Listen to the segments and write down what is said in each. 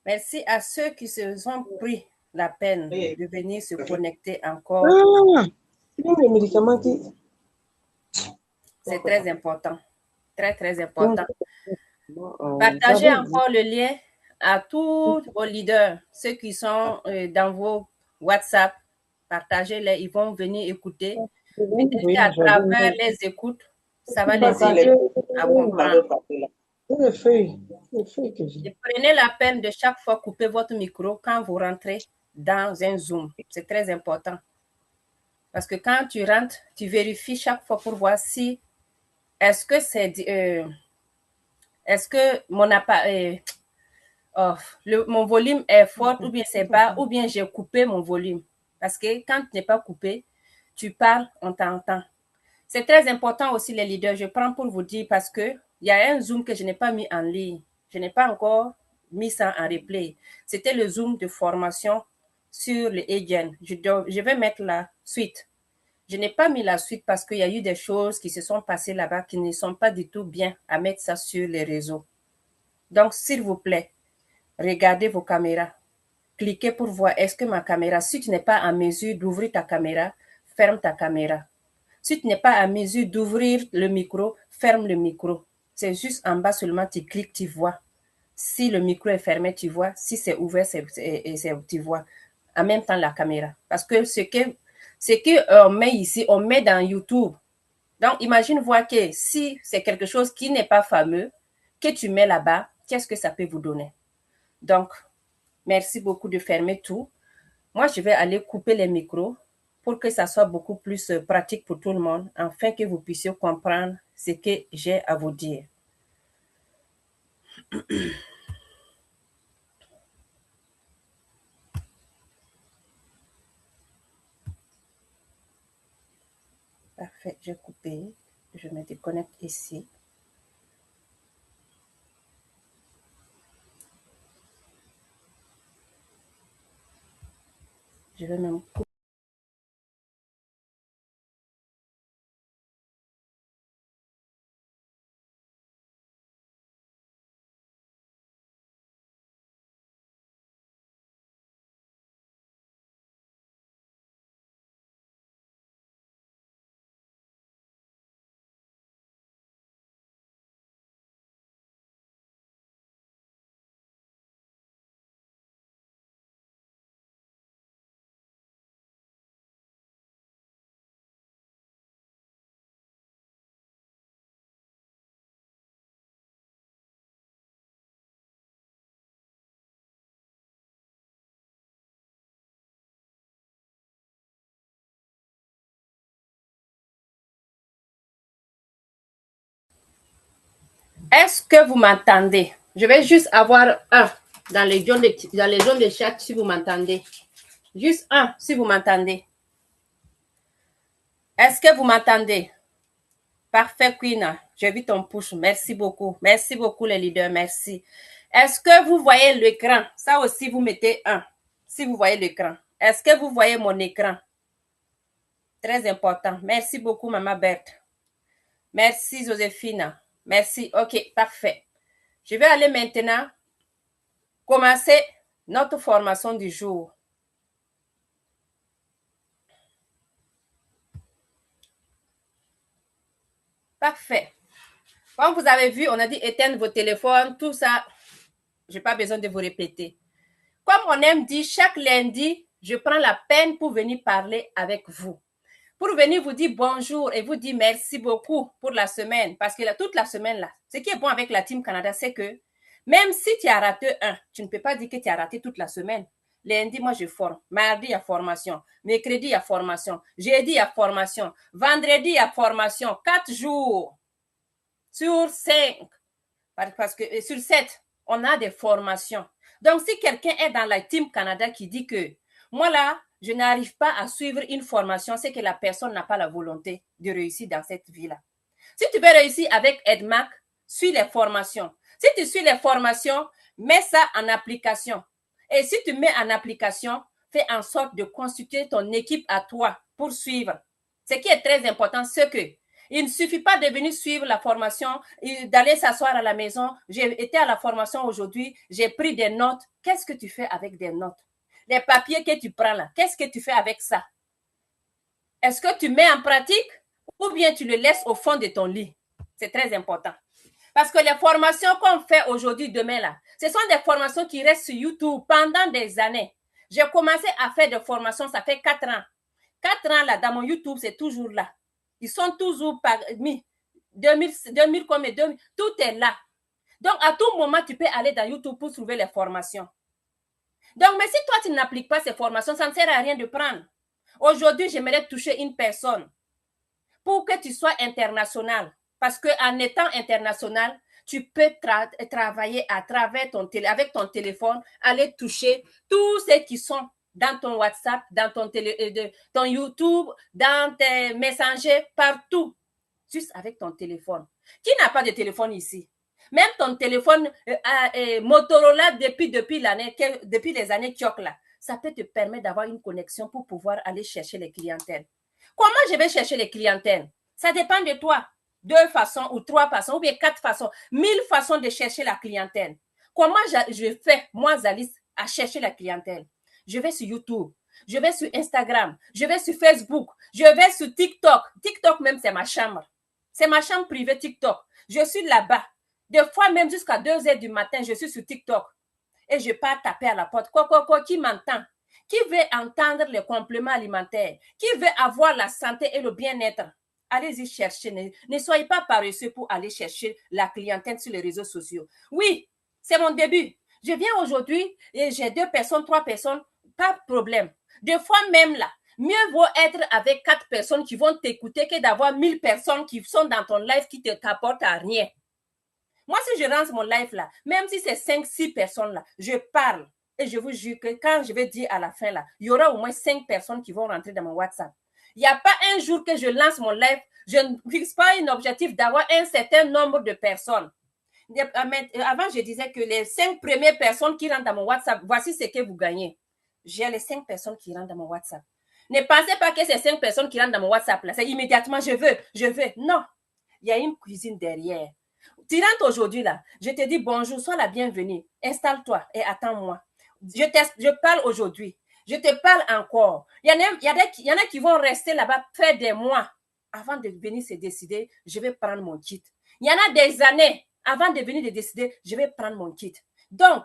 Merci à ceux qui se sont pris la peine de venir se connecter encore. Ah, c'est les médicaments qui... C'est très important. Très, très Donc, important. Partagez encore le lien à tous vos leaders, ceux qui sont dans vos WhatsApp. Partagez-les, ils vont venir écouter. Peut-être qu'à travers les écoutes, ça va les aider à comprendre. les feuilles que j'ai. Et prenez la peine de chaque fois couper votre micro quand vous rentrez dans un Zoom. C'est très important. Parce que quand tu rentres, tu vérifies chaque fois pour voir si est-ce que c'est est-ce que mon appareil mon volume est fort ou bien c'est bas ou bien j'ai coupé mon volume. Parce que quand tu n'es pas coupé, tu parles, on t'entend. C'est très important aussi les leaders. Je prends pour vous dire parce que il y a un Zoom que je n'ai pas mis en ligne. Je n'ai pas encore mis ça en replay. C'était le Zoom de formation sur le Agen. Je vais mettre la suite. Je n'ai pas mis la suite parce qu'il y a eu des choses qui se sont passées là-bas qui ne sont pas du tout bien à mettre ça sur les réseaux. Donc, s'il vous plaît, regardez vos caméras. Cliquez pour voir est-ce que ma caméra, si tu n'es pas en mesure d'ouvrir ta caméra, ferme ta caméra. Si tu n'es pas en mesure d'ouvrir le micro, ferme le micro. C'est juste en bas seulement, tu cliques, tu vois. Si le micro est fermé, tu vois. Si c'est ouvert, tu vois. En même temps, la caméra. Parce que ce que on met ici, on met dans YouTube. Donc, imagine voir que si c'est quelque chose qui n'est pas fameux, que tu mets là-bas, qu'est-ce que ça peut vous donner? Donc, merci beaucoup de fermer tout. Moi, je vais aller couper les micros pour que ça soit beaucoup plus pratique pour tout le monde, afin que vous puissiez comprendre ce que j'ai à vous dire. Parfait, j'ai coupé. Je me déconnecte ici. Je vais même couper. Est-ce que vous m'entendez? Je vais juste avoir un dans les zones de chat si vous m'entendez. Juste un si vous m'entendez. Est-ce que vous m'entendez? Parfait, Queen. J'ai vu ton push. Merci beaucoup. Merci beaucoup, les leaders. Merci. Est-ce que vous voyez l'écran? Ça aussi, vous mettez un. Si vous voyez l'écran. Est-ce que vous voyez mon écran? Très important. Merci beaucoup, Maman Berthe. Merci, Joséphine. Merci. OK, parfait. Je vais aller maintenant commencer notre formation du jour. Parfait. Comme vous avez vu, on a dit éteindre vos téléphones, tout ça. Je n'ai pas besoin de vous répéter. Comme on aime dire, chaque lundi, je prends la peine pour venir parler avec vous. Pour venir vous dire bonjour et vous dire merci beaucoup pour la semaine. Parce que toute la semaine, là, ce qui est bon avec la Team Canada, c'est que même si tu as raté un, tu ne peux pas dire que tu as raté toute la semaine. Lundi, moi, je forme. Mardi, il y a formation. Mercredi, il y a formation. Jeudi, il y a formation. Vendredi, il y a formation. 4 jours sur 5. Parce que sur 7, on a des formations. Donc, si quelqu'un est dans la Team Canada qui dit que moi, là, je n'arrive pas à suivre une formation, c'est que la personne n'a pas la volonté de réussir dans cette vie-là. Si tu veux réussir avec EdMac, suis les formations. Si tu suis les formations, mets ça en application. Et si tu mets en application, fais en sorte de constituer ton équipe à toi pour suivre. Ce qui est très important, c'est que Il ne suffit pas de venir suivre la formation, d'aller s'asseoir à la maison. J'ai été à la formation aujourd'hui, j'ai pris des notes. Qu'est-ce que tu fais avec des notes? Les papiers que tu prends là, qu'est-ce que tu fais avec ça? Est-ce que tu mets en pratique ou bien tu le laisses au fond de ton lit? C'est très important. Parce que les formations qu'on fait aujourd'hui, demain là, ce sont des formations qui restent sur YouTube pendant des années. J'ai commencé à faire des formations, ça fait 4 ans. 4 ans là, dans mon YouTube, c'est toujours là. Ils sont toujours parmi 2000 comme 2000, tout est là. Donc, à tout moment, tu peux aller dans YouTube pour trouver les formations. Donc, mais si toi, tu n'appliques pas ces formations, ça ne sert à rien de prendre. Aujourd'hui, j'aimerais toucher une personne pour que tu sois international. Parce qu'en étant international, tu peux travailler à travers avec ton téléphone, aller toucher tous ceux qui sont dans ton WhatsApp, dans ton YouTube, dans tes messengers, partout. Juste avec ton téléphone. Qui n'a pas de téléphone ici? Même ton téléphone Motorola depuis les années Kioc là, ça peut te permettre d'avoir une connexion pour pouvoir aller chercher les clientèles. Comment je vais chercher les clientèles? Ça dépend de toi. 2 façons ou 3 façons ou bien 4 façons, 1000 façons de chercher la clientèle. Comment je fais, moi, Zalice, à chercher la clientèle? Je vais sur YouTube, je vais sur Instagram, je vais sur Facebook, je vais sur TikTok. TikTok même, c'est ma chambre. C'est ma chambre privée TikTok. Je suis là-bas. Des fois, même jusqu'à 2 heures du matin, je suis sur TikTok. Et je pars taper à la porte. Quoi, qui m'entend? Qui veut entendre les compléments alimentaires? Qui veut avoir la santé et le bien-être? Allez-y chercher. Ne soyez pas paresseux pour aller chercher la clientèle sur les réseaux sociaux. Oui, c'est mon début. Je viens aujourd'hui et j'ai 2 personnes, 3 personnes, pas de problème. Des fois même là, mieux vaut être avec 4 personnes qui vont t'écouter que d'avoir 1000 personnes qui sont dans ton live qui ne t'apportent à rien. Moi, si je lance mon live là, même si c'est 5, 6 personnes là, je parle. Et je vous jure que quand je vais dire à la fin là, il y aura au moins 5 personnes qui vont rentrer dans mon WhatsApp. Il n'y a pas un jour que je lance mon live, je ne fixe pas un objectif d'avoir un certain nombre de personnes. Avant, je disais que les 5 premières personnes qui rentrent dans mon WhatsApp, voici ce que vous gagnez. J'ai les 5 personnes qui rentrent dans mon WhatsApp. Ne pensez pas que ces 5 personnes qui rentrent dans mon WhatsApp, là, c'est immédiatement, je veux. Non, il y a une cuisine derrière. Tu rentres aujourd'hui, là, je te dis bonjour, sois la bienvenue, installe-toi et attends-moi. Je parle aujourd'hui, je te parle encore. Il y en a qui vont rester là-bas près des mois avant de venir se décider, je vais prendre mon kit. Il y en a des années avant de venir de décider, je vais prendre mon kit. Donc,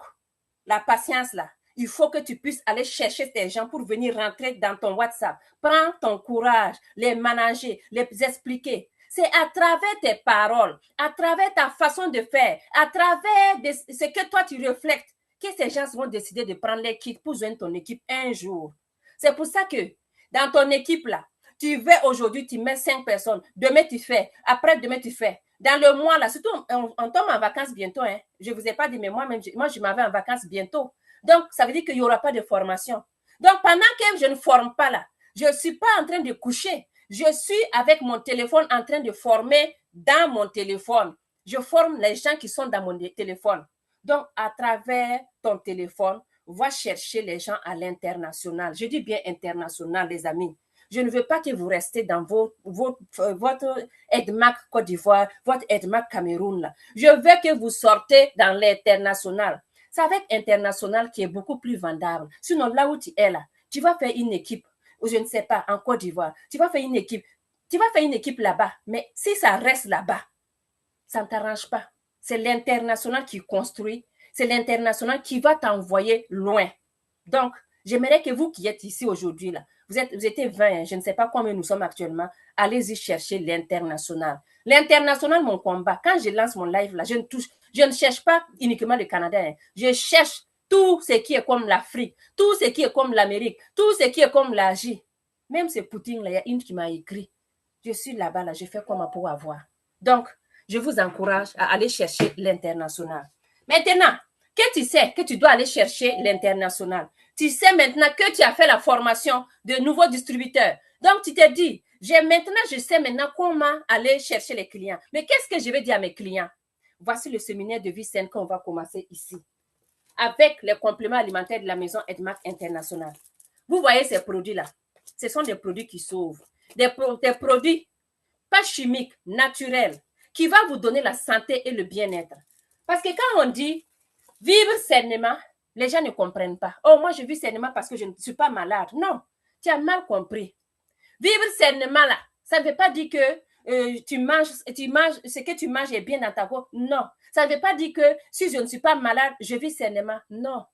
la patience là, il faut que tu puisses aller chercher tes gens pour venir rentrer dans ton WhatsApp. Prends ton courage, les manager, les expliquer. C'est à travers tes paroles, à travers ta façon de faire, à travers ce que toi tu reflètes, que ces gens vont décider de prendre les kits pour joindre ton équipe un jour. C'est pour ça que dans ton équipe là, tu veux aujourd'hui, tu mets 5 personnes, demain tu fais, après-demain tu fais. Dans le mois là, surtout on tombe en vacances bientôt. Hein. Je ne vous ai pas dit, mais moi je m'en vais en vacances bientôt. Donc, ça veut dire qu'il n'y aura pas de formation. Donc, pendant que je ne forme pas là, je ne suis pas en train de coucher. Je suis avec mon téléphone en train de former dans mon téléphone. Je forme les gens qui sont dans mon téléphone. Donc, à travers ton téléphone, va chercher les gens à l'international. Je dis bien international, les amis. Je ne veux pas que vous restez dans votre EDMAC Côte d'Ivoire, votre EDMAC Cameroun. Là. Je veux que vous sortez dans l'international. C'est avec international qui est beaucoup plus vendable. Sinon, là où tu es là, tu vas faire une équipe, ou je ne sais pas, en Côte d'Ivoire, tu vas faire une équipe là-bas. Mais si ça reste là-bas, ça ne t'arrange pas. C'est l'international qui construit, c'est l'international qui va t'envoyer loin. Donc, j'aimerais que vous qui êtes ici aujourd'hui, là, vous étiez 20, je ne sais pas combien nous sommes actuellement, allez-y chercher l'international. L'international, mon combat, quand je lance mon live, là, je ne cherche pas uniquement le Canada, hein. Je cherche tout ce qui est comme l'Afrique, tout ce qui est comme l'Amérique, tout ce qui est comme l'Asie. Même ce Poutine, là, il y a une qui m'a écrit. Je suis là-bas, là, je fais comment pour avoir. Donc, je vous encourage à aller chercher l'international. Maintenant, que tu sais que tu dois aller chercher l'international, tu sais maintenant que tu as fait la formation de nouveaux distributeurs. Donc, tu te dis, je sais maintenant comment aller chercher les clients. Mais qu'est-ce que je vais dire à mes clients? Voici le séminaire de vie saine qu'on va commencer ici. Avec les compléments alimentaires de la maison EDMAC International. Vous voyez ces produits-là? Ce sont des produits qui sauvent. Des produits pas chimique, naturel, qui va vous donner la santé et le bien-être. Parce que quand on dit vivre sainement, les gens ne comprennent pas. Oh, moi, je vis sainement parce que je ne suis pas malade. Non, tu as mal compris. Vivre sainement, là, ça ne veut pas dire que tu manges, ce que tu manges est bien dans ta peau. Non. Ça ne veut pas dire que si je ne suis pas malade, je vis sainement. Non.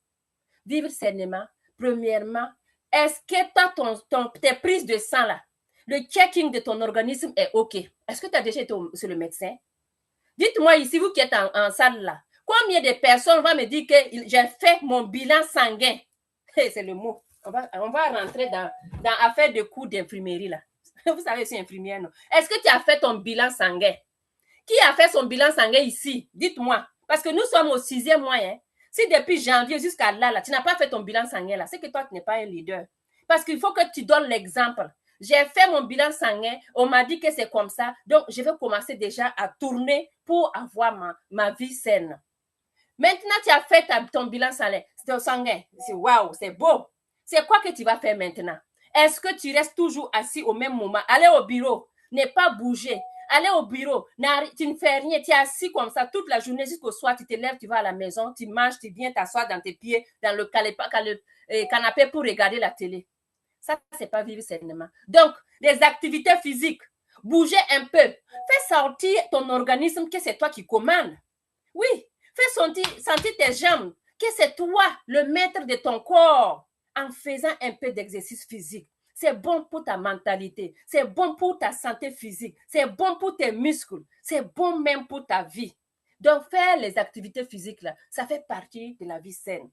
Vivre sainement, premièrement, est-ce que tes prises de sang, là, le checking de ton organisme est OK? Est-ce que tu as déjà été sur le médecin? Dites-moi ici, vous qui êtes en salle là, combien de personnes vont me dire que j'ai fait mon bilan sanguin? C'est le mot. On va rentrer dans affaire de cours d'infirmerie là. Vous savez, c'est infirmière, non? Est-ce que tu as fait ton bilan sanguin? Qui a fait son bilan sanguin ici? Dites-moi. Parce que nous sommes au 6e mois. Hein? Si depuis janvier jusqu'à là, tu n'as pas fait ton bilan sanguin, là, c'est que toi, tu n'es pas un leader. Parce qu'il faut que tu donnes l'exemple. J'ai fait mon bilan sanguin, on m'a dit que c'est comme ça, donc je vais commencer déjà à tourner pour avoir ma vie saine. Maintenant, tu as fait ton bilan sanguin. C'est waouh, c'est beau. C'est quoi que tu vas faire maintenant? Est-ce que tu restes toujours assis au même moment? Allez au bureau, ne pas bouger. Allez au bureau, tu ne fais rien, tu es assis comme ça toute la journée jusqu'au soir, tu te lèves, tu vas à la maison, tu manges, tu viens t'asseoir dans tes pieds, dans le canapé pour regarder la télé. Ça, c'est pas vivre sainement. Donc, les activités physiques, bouger un peu, fais sortir ton organisme que c'est toi qui commandes. Oui, fais sentir tes jambes, que c'est toi le maître de ton corps en faisant un peu d'exercice physique. C'est bon pour ta mentalité, c'est bon pour ta santé physique, c'est bon pour tes muscles, c'est bon même pour ta vie. Donc, faire les activités physiques, là, ça fait partie de la vie saine.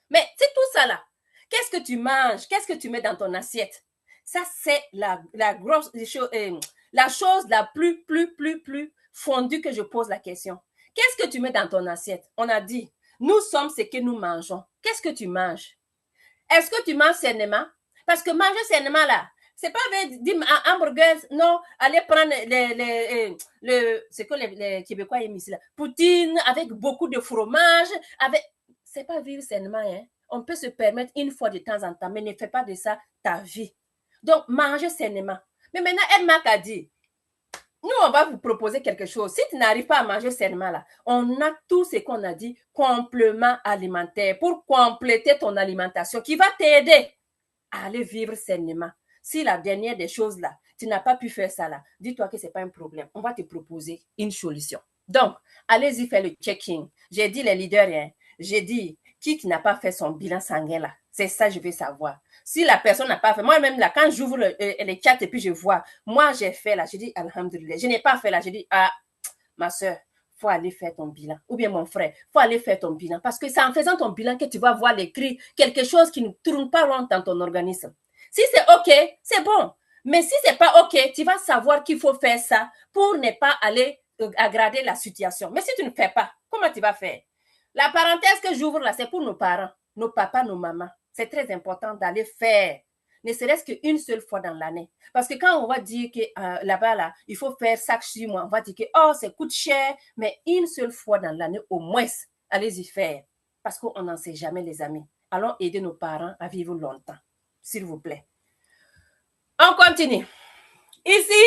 Mais c'est tout ça, là. Qu'est-ce que tu manges? Qu'est-ce que tu mets dans ton assiette? Ça, c'est la chose la plus fondue que je pose la question. Qu'est-ce que tu mets dans ton assiette? On a dit, nous sommes ce que nous mangeons. Qu'est-ce que tu manges? Est-ce que tu manges sainement? Parce que manger sainement, là, c'est pas dire hamburger, non, allez prendre c'est que les Québécois aiment ici, là, poutine avec beaucoup de fromage, c'est pas vivre sainement, hein. On peut se permettre une fois de temps en temps, mais ne fais pas de ça ta vie. Donc, manger sainement. Mais maintenant, Edmarc a dit, nous, on va vous proposer quelque chose. Si tu n'arrives pas à manger sainement, là, on a tout ce qu'on a dit, complément alimentaire, pour compléter ton alimentation, qui va t'aider à aller vivre sainement. Si la dernière des choses, là, tu n'as pas pu faire ça, là, dis-toi que ce n'est pas un problème. On va te proposer une solution. Donc, allez-y faire le check-in. J'ai dit les leaders, hein, j'ai dit, qui n'a pas fait son bilan sanguin, là? C'est ça, je veux savoir. Si la personne n'a pas fait, moi-même, là, quand j'ouvre les chats et puis je vois, moi, j'ai fait, là, je dis, alhamdoulilah. Je n'ai pas fait, là, je dis, ah, ma soeur, il faut aller faire ton bilan. Ou bien mon frère, il faut aller faire ton bilan. Parce que c'est en faisant ton bilan que tu vas voir l'écrit, quelque chose qui ne tourne pas rond dans ton organisme. Si c'est OK, c'est bon. Mais si c'est pas OK, tu vas savoir qu'il faut faire ça pour ne pas aller aggraver la situation. Mais si tu ne fais pas, comment tu vas faire? La parenthèse que j'ouvre là, c'est pour nos parents, nos papas, nos mamans. C'est très important d'aller faire, ne serait-ce qu'une seule fois dans l'année. Parce que quand on va dire que là-bas, là, il faut faire chaque 6 mois, on va dire que oh, ça coûte cher, mais une seule fois dans l'année, au moins, allez-y faire. Parce qu'on n'en sait jamais, les amis. Allons aider nos parents à vivre longtemps, s'il vous plaît. On continue. Ici,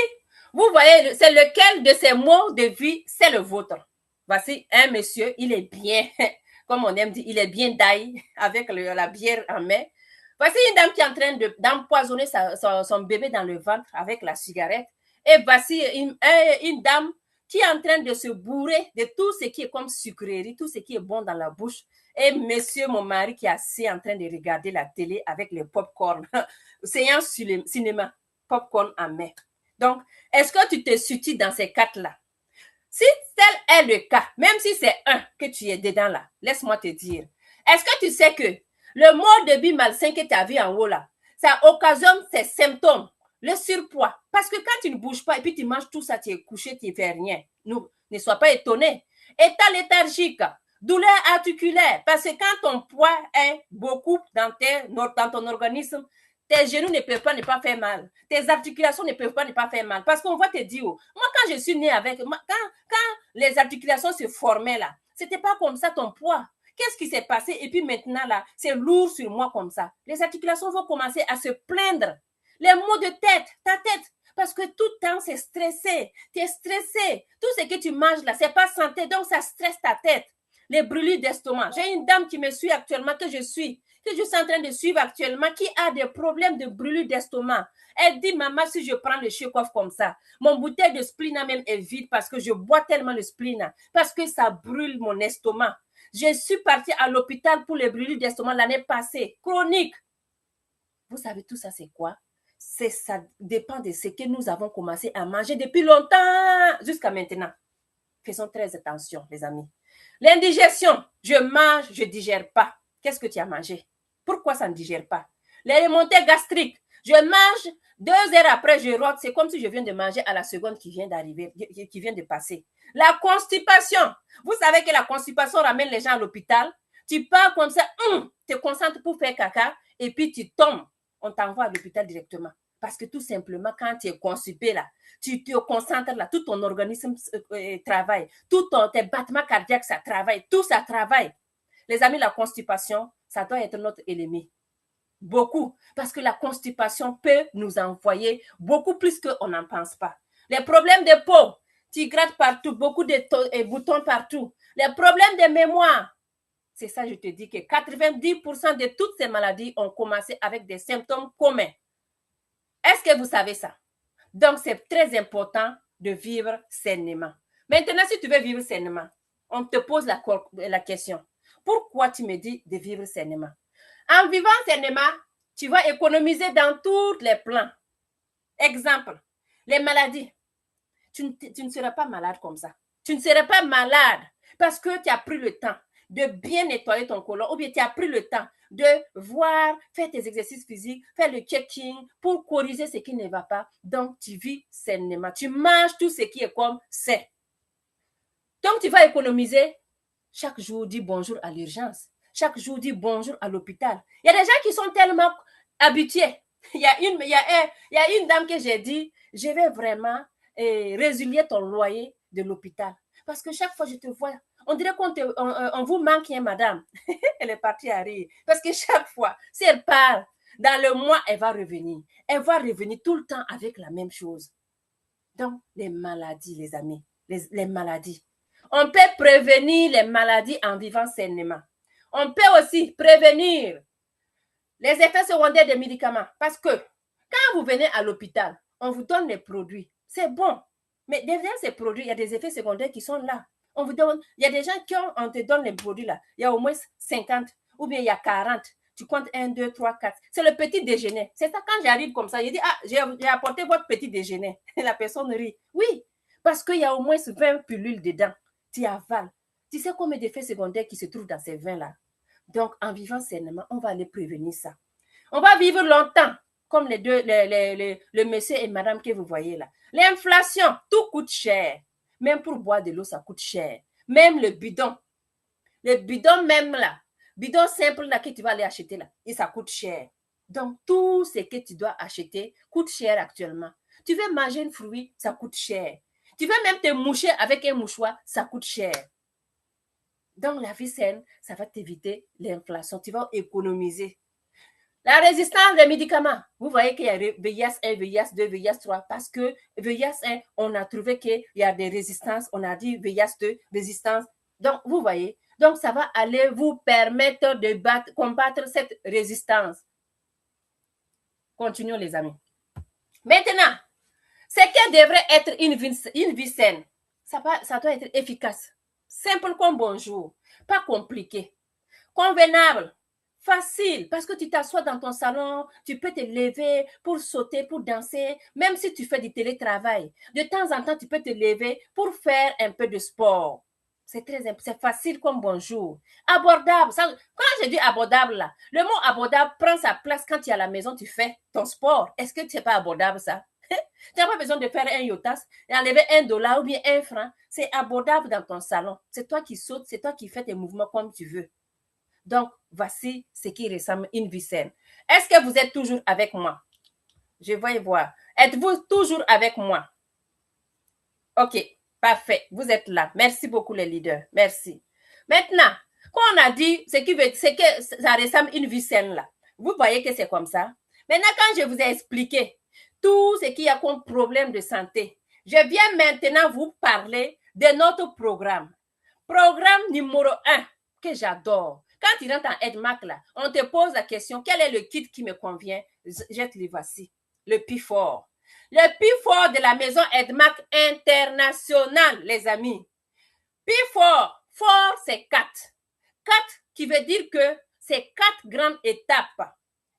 vous voyez, c'est lequel de ces mots de vie, c'est le vôtre. Voici un monsieur, il est bien, comme on aime dire, il est bien d'ail avec la bière en main. Voici une dame qui est en train d'empoisonner son bébé dans le ventre avec la cigarette. Et voici une dame qui est en train de se bourrer de tout ce qui est comme sucrerie, tout ce qui est bon dans la bouche. Et monsieur, mon mari, qui est assis en train de regarder la télé avec le popcorn. Séance cinéma, popcorn en main. Donc, est-ce que tu te situes dans ces quatre-là? Si tel est le cas, même si c'est un que tu es dedans là, laisse-moi te dire, est-ce que tu sais que le mode de vie malsain que tu as vu en haut là, ça occasionne ces symptômes, le surpoids. Parce que quand tu ne bouges pas et puis tu manges tout ça, tu es couché, tu ne fais rien. Ne sois pas étonné. État léthargique, douleur articulaire, parce que quand ton poids est beaucoup dans ton organisme, tes genoux ne peuvent pas ne pas faire mal. Tes articulations ne peuvent pas ne pas faire mal. Parce qu'on va te dire, moi quand je suis née avec, quand les articulations se formaient là, c'était pas comme ça ton poids. Qu'est-ce qui s'est passé? Et puis maintenant là, c'est lourd sur moi comme ça. Les articulations vont commencer à se plaindre. Les maux de tête, ta tête, Parce que tout le temps, c'est stressé. Tu es stressé. Tout ce que tu manges là, c'est pas santé. Donc, ça stresse ta tête. Les brûlures d'estomac. J'ai une dame qui me suit actuellement, que je suis en train de suivre actuellement, qui a des problèmes de brûlure d'estomac. Elle dit, maman, si je prends le Shekoff comme ça, mon bouteille de splina même est vide parce que je bois tellement le splina, parce que ça brûle mon estomac. Je suis partie à l'hôpital pour les brûlures d'estomac l'année passée, chronique. Vous savez, tout ça, c'est quoi? Ça dépend de ce que nous avons commencé à manger depuis longtemps jusqu'à maintenant. Faisons très attention, les amis. L'indigestion, je mange, je ne digère pas. Qu'est-ce que tu as mangé? Pourquoi ça ne digère pas? Les remontées gastriques, je mange, 2 heures après, je rote. C'est comme si je viens de manger à la seconde qui vient d'arriver, qui vient de passer. La constipation. Vous savez que la constipation ramène les gens à l'hôpital. Tu pars comme ça, te concentres pour faire caca et puis tu tombes. On t'envoie à l'hôpital directement. Parce que tout simplement, quand tu es constipé là, tu te concentres là, tout ton organisme travaille, tes battements cardiaques, ça travaille, tout ça travaille. Les amis, la constipation, ça doit être notre ennemi. Beaucoup. Parce que la constipation peut nous envoyer beaucoup plus qu'on n'en pense pas. Les problèmes de peau, tu grattes partout, beaucoup de boutons partout. Les problèmes de mémoire, c'est ça, je te dis que 90% de toutes ces maladies ont commencé avec des symptômes communs. Est-ce que vous savez ça? Donc, c'est très important de vivre sainement. Maintenant, si tu veux vivre sainement, on te pose la question. Pourquoi tu me dis de vivre sainement? En vivant sainement, tu vas économiser dans tous les plans. Exemple, les maladies. Tu ne seras pas malade comme ça. Tu ne seras pas malade parce que tu as pris le temps de bien nettoyer ton côlon ou bien tu as pris le temps de voir, faire tes exercices physiques, faire le checking pour corriger ce qui ne va pas. Donc, tu vis sainement. Tu manges tout ce qui est comme sain. Donc, tu vas économiser. Chaque jour, dis bonjour à l'urgence. Chaque jour, dis bonjour à l'hôpital. Il y a des gens qui sont tellement habitués. Il y a une dame que j'ai dit, je vais vraiment résilier ton loyer de l'hôpital. Parce que chaque fois que je te vois, on dirait qu'on vous manque, hein, madame. Elle est partie à rire. Parce que chaque fois, si elle part, dans le mois, elle va revenir. Elle va revenir tout le temps avec la même chose. Donc, les maladies, les amis, les maladies. On peut prévenir les maladies en vivant sainement. On peut aussi prévenir les effets secondaires des médicaments. Parce que quand vous venez à l'hôpital, on vous donne les produits. C'est bon. Mais derrière ces produits, il y a des effets secondaires qui sont là. On vous donne, il y a des gens qui on te donne les produits là. Il y a au moins 50 ou bien il y a 40. Tu comptes 1, 2, 3, 4. C'est le petit déjeuner. C'est ça, quand j'arrive comme ça, je dis, ah, j'ai apporté votre petit déjeuner. Et la personne rit. Oui, parce qu'il y a au moins 20 pilules dedans. Tu avales. Tu sais combien d'effets secondaires qui se trouvent dans ces vins-là? Donc, en vivant sainement, on va aller prévenir ça. On va vivre longtemps, comme le monsieur et madame que vous voyez là. L'inflation, tout coûte cher. Même pour boire de l'eau, ça coûte cher. Même le bidon. Le bidon même là, bidon simple là que tu vas aller acheter là, et ça coûte cher. Donc, tout ce que tu dois acheter coûte cher actuellement. Tu veux manger un fruit, ça coûte cher. Tu veux même te moucher avec un mouchoir, ça coûte cher. Donc, la vie saine, ça va t'éviter l'inflation. Tu vas économiser. La résistance des médicaments. Vous voyez qu'il y a VIH 1, VIH 2, VIH 3 parce que VIH 1, on a trouvé qu'il y a des résistances. On a dit VIH 2, résistance. Donc, vous voyez. Donc, ça va aller vous permettre de combattre cette résistance. Continuons, les amis. Maintenant, ce qui devrait être une vie saine, ça doit être efficace. Simple comme bonjour. Pas compliqué. Convenable. Facile, parce que tu t'assois dans ton salon, tu peux te lever pour sauter, pour danser, même si tu fais du télétravail. De temps en temps, tu peux te lever pour faire un peu de sport. C'est facile comme bonjour. Abordable. Ça, quand je dis abordable, là, le mot abordable prend sa place quand tu es à la maison, tu fais ton sport. Est-ce que c'est pas abordable, ça? Tu n'as pas besoin de faire un yotas et enlever $1 ou bien 1 franc. C'est abordable dans ton salon. C'est toi qui sautes, c'est toi qui fais tes mouvements comme tu veux. Donc, voici ce qui ressemble à une vie saine. Est-ce que vous êtes toujours avec moi? Je vais voir. Êtes-vous toujours avec moi? OK, parfait. Vous êtes là. Merci beaucoup, les leaders. Merci. Maintenant, quand on a dit ce que ça ressemble à une vie saine, là, vous voyez que c'est comme ça. Maintenant, quand je vous ai expliqué tout ce qu'il y a comme problème de santé. Je viens maintenant vous parler de notre programme. Programme numéro 1 que j'adore. Quand tu rentres en EDMAC, là, on te pose la question, quel est le kit qui me convient? Jette le voici. Le P4. Le P4 de la maison EDMAC internationale, les amis. P4, 4 c'est 4. 4 qui veut dire que c'est 4 grandes étapes.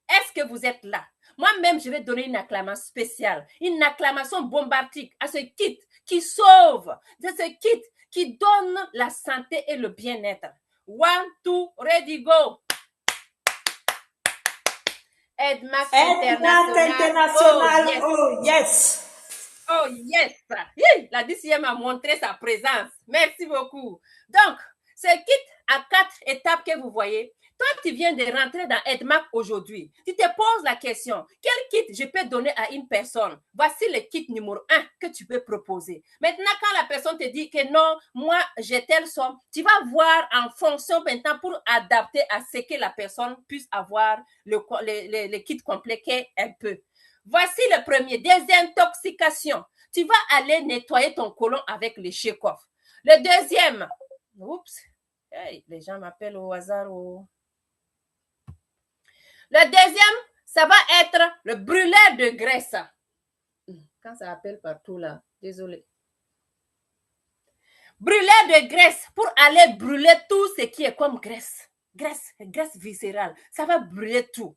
Est-ce que vous êtes là? Moi-même, je vais donner une acclamation spéciale, une acclamation bombardique à ce kit qui sauve, de ce kit qui donne la santé et le bien-être. 1, 2, ready, go! EDMAC international. Oh yes! Oh yes! La DCM a montré sa présence. Merci beaucoup. Donc, ce kit à 4 étapes que vous voyez, toi, tu viens de rentrer dans EDMAC aujourd'hui. Tu te poses la question, quel kit je peux donner à une personne? Voici le kit numéro 1 que tu peux proposer. Maintenant, quand la personne te dit que non, moi, j'ai telle somme, tu vas voir en fonction maintenant pour adapter à ce que la personne puisse avoir le kit complet qu'elle peut. Voici le premier, désintoxication. Tu vas aller nettoyer ton côlon avec le Chekhov. Le deuxième, oups, hey, les gens m'appellent au hasard. Le deuxième, ça va être le brûleur de graisse. Quand ça appelle partout là, désolé. Brûleur de graisse pour aller brûler tout ce qui est comme graisse. Graisse viscérale. Ça va brûler tout.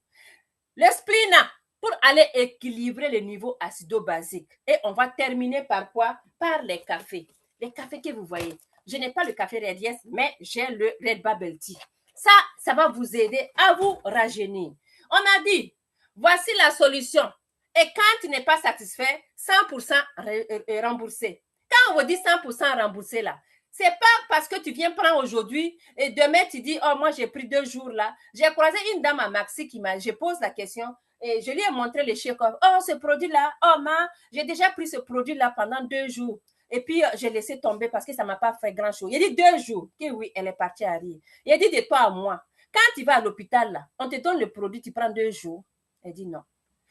Le splina pour aller équilibrer le niveau acido-basique. Et on va terminer par quoi? Par les cafés. Les cafés que vous voyez. Je n'ai pas le café Red Yes, mais j'ai le Red Bubble Tea. Ça va vous aider à vous rajeunir. On a dit, voici la solution. Et quand tu n'es pas satisfait, 100% remboursé. Quand on vous dit 100% remboursé là, c'est pas parce que tu viens prendre aujourd'hui et demain tu dis, oh moi j'ai pris 2 jours là. J'ai croisé une dame à Maxi je pose la question et je lui ai montré le chèque. Oh ce produit là, oh ma, j'ai déjà pris ce produit là pendant 2 jours. Et puis, j'ai laissé tomber parce que ça ne m'a pas fait grand-chose. Il a dit 2 jours. Que oui, elle est partie à rire. Il a dit de toi à moi. Quand tu vas à l'hôpital, là, on te donne le produit, tu prends 2 jours. Elle dit non.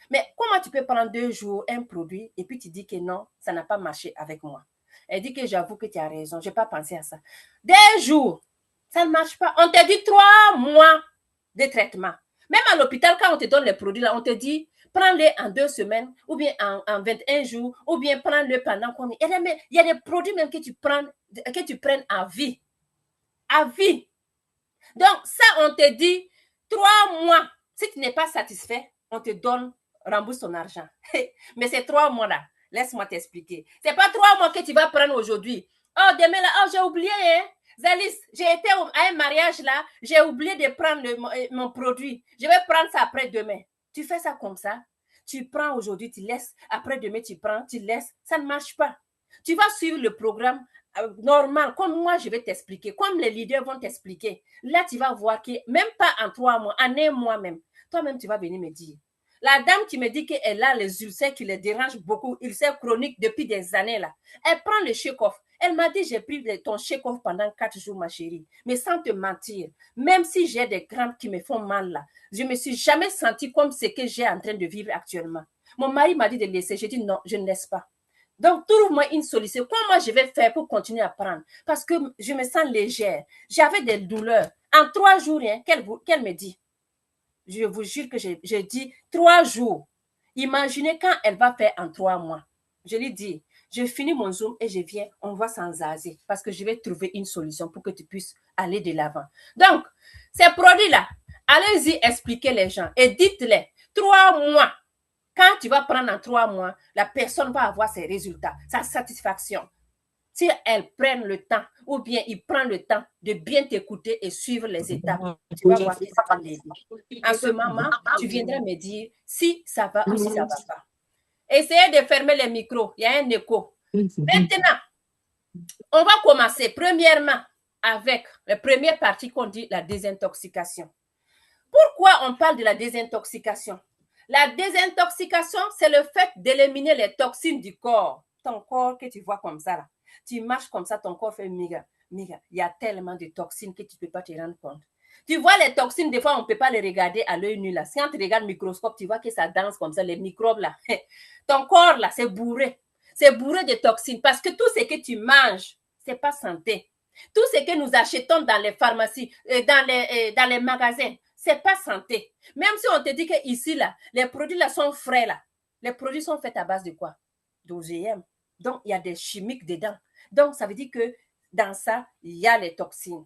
Mais comment tu peux prendre 2 jours un produit et puis tu dis que non, ça n'a pas marché avec moi? Elle dit que j'avoue que tu as raison. Je n'ai pas pensé à ça. 2 jours, ça ne marche pas. On te dit 3 mois de traitement. Même à l'hôpital, quand on te donne les produits, là, on te dit prends-les en 2 semaines, ou bien en 21 jours, ou bien prends-le pendant combien. Il y a des produits même que tu prennes à vie. À vie. Donc, ça, on te dit 3 mois. Si tu n'es pas satisfait, on te rembourse ton argent. Mais ces 3 mois-là, laisse-moi t'expliquer. Ce n'est pas 3 mois que tu vas prendre aujourd'hui. Oh, demain, là, oh, j'ai oublié, hein. Zalis, j'ai été à un mariage là, j'ai oublié de prendre mon produit. Je vais prendre ça après demain. Tu fais ça comme ça. Tu prends aujourd'hui, tu laisses. Après demain, tu prends, tu laisses. Ça ne marche pas. Tu vas suivre le programme normal, comme moi, je vais t'expliquer, comme les leaders vont t'expliquer. Là, tu vas voir que même pas en 3 mois, en 1 mois même, toi-même, tu vas venir me dire. La dame qui me dit qu'elle a les ulcères qui les dérangent beaucoup, ulcères chroniques depuis des années là, elle prend le Chekhov. Elle m'a dit, j'ai pris ton Chekhov pendant 4 jours, ma chérie. Mais sans te mentir, même si j'ai des crampes qui me font mal là, je ne me suis jamais sentie comme ce que j'ai en train de vivre actuellement. Mon mari m'a dit de laisser. J'ai dit non, je ne laisse pas. Donc, trouve-moi une solution. Comment je vais faire pour continuer à prendre? Parce que je me sens légère. J'avais des douleurs. En 3 jours, hein, qu'elle me dit. Je vous jure que j'ai dit 3 jours. Imaginez quand elle va faire en 3 mois. Je lui dis, je finis mon Zoom et je viens, on va s'en zaser parce que je vais trouver une solution pour que tu puisses aller de l'avant. Donc, ces produits-là, allez-y expliquer les gens et dites-les 3 mois. Quand tu vas prendre en 3 mois, la personne va avoir ses résultats, sa satisfaction. Si elles prennent le temps ou bien ils prennent le temps de bien t'écouter et suivre les étapes, tu vas voir que ça va l'aider. En ce moment, tu viendras me dire si ça va ou si ça ne va pas. Essayez de fermer les micros, il y a un écho. Maintenant, on va commencer premièrement avec la première partie qu'on dit la désintoxication. Pourquoi on parle de la désintoxication? La désintoxication, c'est le fait d'éliminer les toxines du corps. Ton corps que tu vois comme ça, là. Tu marches comme ça, ton corps fait miga. Il y a tellement de toxines que tu ne peux pas te rendre compte. Tu vois les toxines, des fois, on ne peut pas les regarder à l'œil nu. Là. Si on te regarde le microscope, tu vois que ça danse comme ça, les microbes là. Ton corps là, c'est bourré. C'est bourré de toxines parce que tout ce que tu manges, ce n'est pas santé. Tout ce que nous achetons dans les pharmacies, dans les magasins, ce n'est pas santé. Même si on te dit qu'ici, là, les produits là sont frais, là. Les produits sont faits à base de quoi? D'OGM. Donc, il y a des chimiques dedans. Donc, ça veut dire que dans ça, il y a les toxines.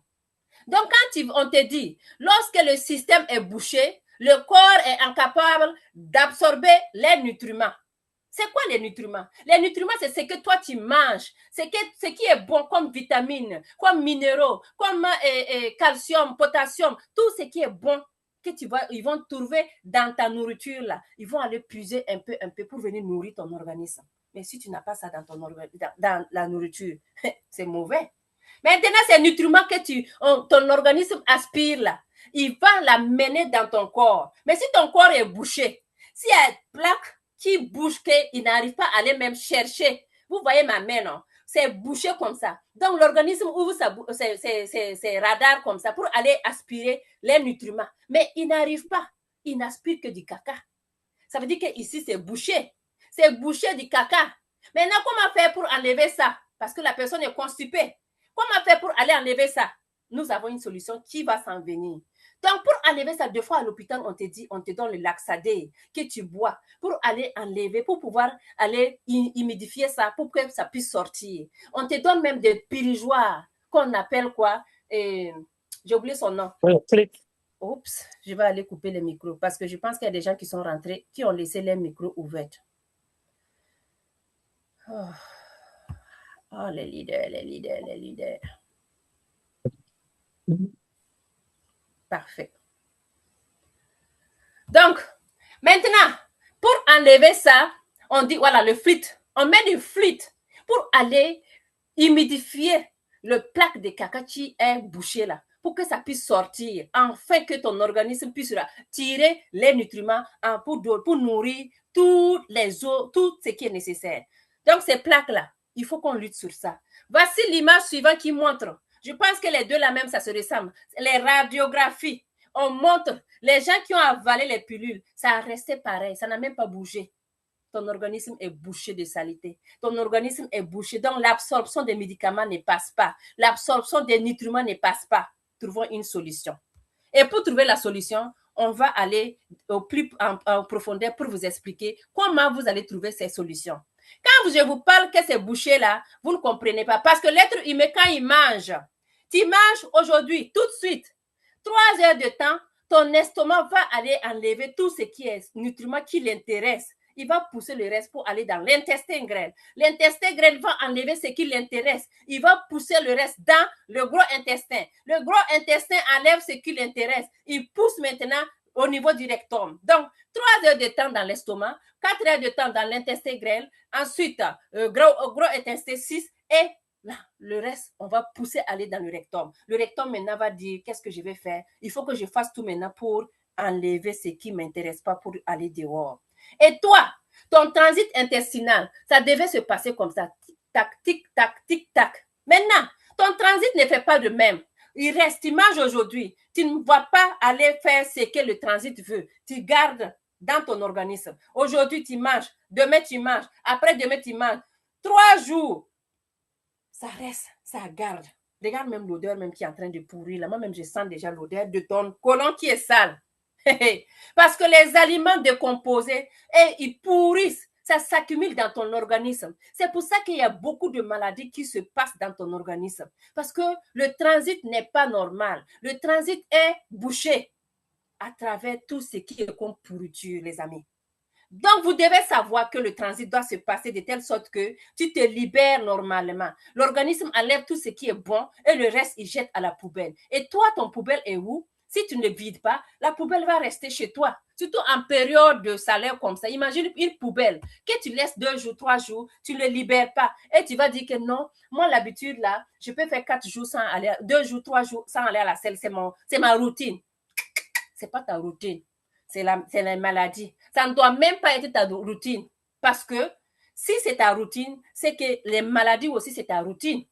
Donc, quand on te dit, lorsque le système est bouché, le corps est incapable d'absorber les nutriments. C'est quoi les nutriments? Les nutriments, c'est ce que toi tu manges, ce qui est bon comme vitamines, comme minéraux, comme calcium, potassium, tout ce qui est bon que ils vont trouver dans ta nourriture là. Ils vont aller puiser un peu pour venir nourrir ton organisme. Mais si tu n'as pas ça dans la nourriture, c'est mauvais. Maintenant, ces nutriments que ton organisme aspire là, il va l'amener dans ton corps. Mais si ton corps est bouché, s'il y a une plaque qui bouge, qu'il n'arrive pas à aller même chercher, vous voyez ma main, non? C'est bouché comme ça. Donc, l'organisme ouvre ses radars comme ça pour aller aspirer les nutriments. Mais il n'arrive pas. Il n'aspire que du caca. Ça veut dire qu'ici, c'est bouché. C'est bouché du caca. Maintenant, comment faire pour enlever ça? Parce que la personne est constipée. Comment faire pour aller enlever ça? Nous avons une solution qui va s'en venir. Donc, pour enlever ça, deux fois à l'hôpital, on te donne le laxadé que tu bois pour aller enlever, pour pouvoir aller humidifier ça, pour que ça puisse sortir. On te donne même des pirigeoires qu'on appelle quoi? J'ai oublié son nom. Oups, je vais aller couper les micros parce que je pense qu'il y a des gens qui sont rentrés, qui ont laissé les micros ouverts. Oh, les leaders. Parfait. Donc, maintenant, pour enlever ça, on dit, voilà, le fluide. On met du fluide pour aller humidifier le plaque de caca qui est bouché là, pour que ça puisse sortir, afin que ton organisme puisse tirer les nutriments pour nourrir toutes les eaux, tout ce qui est nécessaire. Donc, ces plaques-là, il faut qu'on lutte sur ça. Voici l'image suivante qui montre. Je pense que les deux là même, ça se ressemble. Les radiographies. On montre les gens qui ont avalé les pilules, ça a resté pareil, ça n'a même pas bougé. Ton organisme est bouché de saleté. Ton organisme est bouché. Donc, l'absorption des médicaments ne passe pas. L'absorption des nutriments ne passe pas. Trouvons une solution. Et pour trouver la solution, on va aller au plus en profondeur pour vous expliquer comment vous allez trouver ces solutions. Quand je vous parle que c'est bouché là, vous ne comprenez pas. Parce que l'être humain, quand il mange, tu manges aujourd'hui, tout de suite, 3 heures de temps, ton estomac va aller enlever tout ce qui est nutriments qui l'intéresse. Il va pousser le reste pour aller dans l'intestin grêle. L'intestin grêle va enlever ce qui l'intéresse. Il va pousser le reste dans le gros intestin. Le gros intestin enlève ce qui l'intéresse. Il pousse maintenant au niveau du rectum. Donc, 3 heures de temps dans l'estomac, 4 heures de temps dans l'intestin grêle, ensuite, gros intestin 6 et là, le reste, on va pousser aller dans le rectum. Le rectum maintenant va dire, qu'est-ce que je vais faire? Il faut que je fasse tout maintenant pour enlever ce qui ne m'intéresse pas pour aller dehors. Et toi, ton transit intestinal, ça devait se passer comme ça. Tic-tac, tic-tac, tic-tac. Maintenant, ton transit ne fait pas de même. Il reste, tu manges aujourd'hui. Tu ne vas pas aller faire ce que le transit veut. Tu gardes dans ton organisme. Aujourd'hui, tu manges. Demain, tu manges. Après-demain, tu manges. 3 jours, ça reste, ça garde. Regarde même l'odeur même qui est en train de pourrir. Là, moi-même, je sens déjà l'odeur de ton côlon qui est sale. Parce que les aliments décomposés, ils pourrissent. Ça s'accumule dans ton organisme. C'est pour ça qu'il y a beaucoup de maladies qui se passent dans ton organisme. Parce que le transit n'est pas normal. Le transit est bouché à travers tout ce qui est comme pourriture, les amis. Donc, vous devez savoir que le transit doit se passer de telle sorte que tu te libères normalement. L'organisme enlève tout ce qui est bon et le reste, il jette à la poubelle. Et toi, ton poubelle est où? Si tu ne le vides pas, la poubelle va rester chez toi. Surtout en période de salaire comme ça. Imagine une poubelle que tu laisses 2 jours, 3 jours, tu ne le libères pas. Et tu vas dire que non, moi, l'habitude là, je peux faire 4 jours sans aller, 2 jours, 3 jours sans aller à la selle. C'est ma routine. C'est pas ta routine. C'est la maladie. Ça ne doit même pas être ta routine. Parce que si c'est ta routine, c'est que les maladies aussi, c'est ta routine.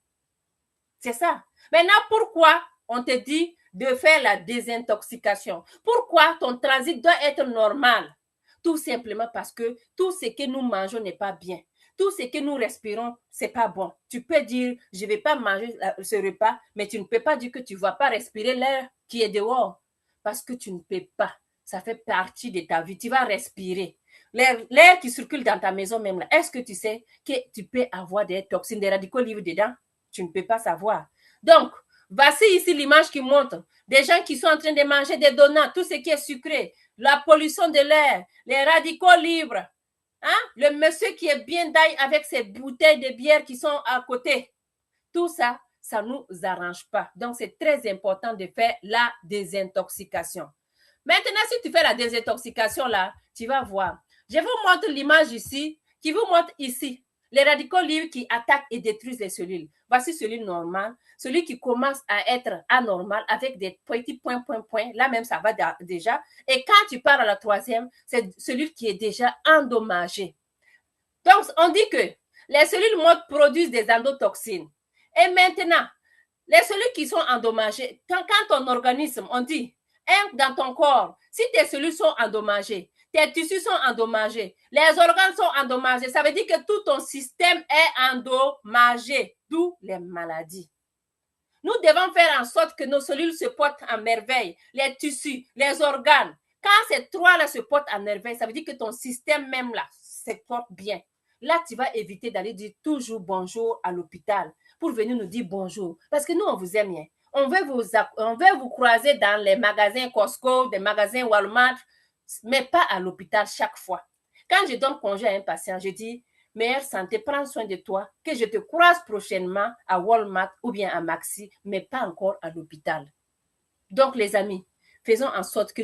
C'est ça. Maintenant, pourquoi on te dit de faire la désintoxication. Pourquoi ton transit doit être normal? Tout simplement parce que tout ce que nous mangeons n'est pas bien. Tout ce que nous respirons, c'est pas bon. Tu peux dire, je vais pas manger ce repas, mais tu ne peux pas dire que tu vas pas respirer l'air qui est dehors. Parce que tu ne peux pas. Ça fait partie de ta vie. Tu vas respirer. L'air qui circule dans ta maison même là, est-ce que tu sais que tu peux avoir des toxines, des radicaux libres dedans? Tu ne peux pas savoir. Donc, voici ici l'image qui montre des gens qui sont en train de manger des donuts, tout ce qui est sucré, la pollution de l'air, les radicaux libres. Hein? Le monsieur qui est bien d'ail avec ses bouteilles de bière qui sont à côté. Tout ça, ça ne nous arrange pas. Donc, c'est très important de faire la désintoxication. Maintenant, si tu fais la désintoxication là, tu vas voir. Je vous montre l'image ici, qui vous montre ici les radicaux libres qui attaquent et détruisent les cellules. Voici celui normal, celui qui commence à être anormal avec des petits points. Là même, ça va déjà. Et quand tu pars à la troisième, c'est celui qui est déjà endommagé. Donc, on dit que les cellules mortes produisent des endotoxines. Et maintenant, les cellules qui sont endommagées, quand ton organisme, on dit, dans ton corps, si tes cellules sont endommagées, tes tissus sont endommagés, les organes sont endommagés, ça veut dire que tout ton système est endommagé, d'où les maladies. Nous devons faire en sorte que nos cellules se portent en merveille, les tissus, les organes. Quand ces trois-là se portent en merveille, ça veut dire que ton système même là se porte bien. Là, tu vas éviter d'aller dire toujours bonjour à l'hôpital pour venir nous dire bonjour. Parce que nous, on vous aime bien. On veut vous croiser dans les magasins Costco, des magasins Walmart, mais pas à l'hôpital chaque fois. Quand je donne congé à un patient, je dis, meilleure santé, prends soin de toi, que je te croise prochainement à Walmart ou bien à Maxi, mais pas encore à l'hôpital. Donc, les amis, faisons en sorte que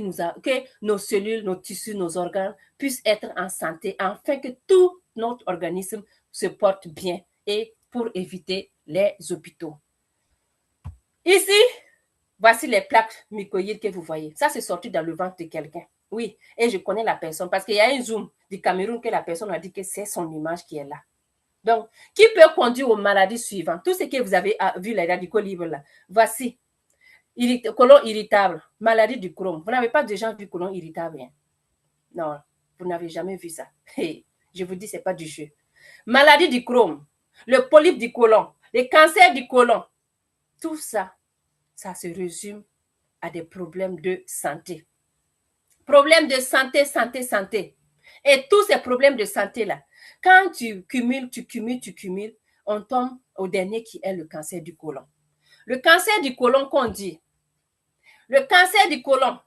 nos cellules, nos tissus, nos organes puissent être en santé, afin que tout notre organisme se porte bien et pour éviter les hôpitaux. Ici, voici les plaques mycoïdes que vous voyez. Ça, c'est sorti dans le ventre de quelqu'un. Oui, et je connais la personne parce qu'il y a un zoom du Cameroun que la personne a dit que c'est son image qui est là. Donc, qui peut conduire aux maladies suivantes? Tout ce que vous avez vu, les radicaux libres là. Voici. Côlon irritable, maladie du Crohn. Vous n'avez pas déjà vu côlon irritable? Hein? Non, vous n'avez jamais vu ça. Hey, je vous dis, ce n'est pas du jeu. Maladie du Crohn, le polype du côlon, les cancers du côlon. Tout ça, ça se résume à des problèmes de santé. Problèmes de santé. Et tous ces problèmes de santé-là, quand tu cumules, on tombe au dernier qui est le cancer du côlon. Le cancer du côlon qu'on dit, le cancer du côlon,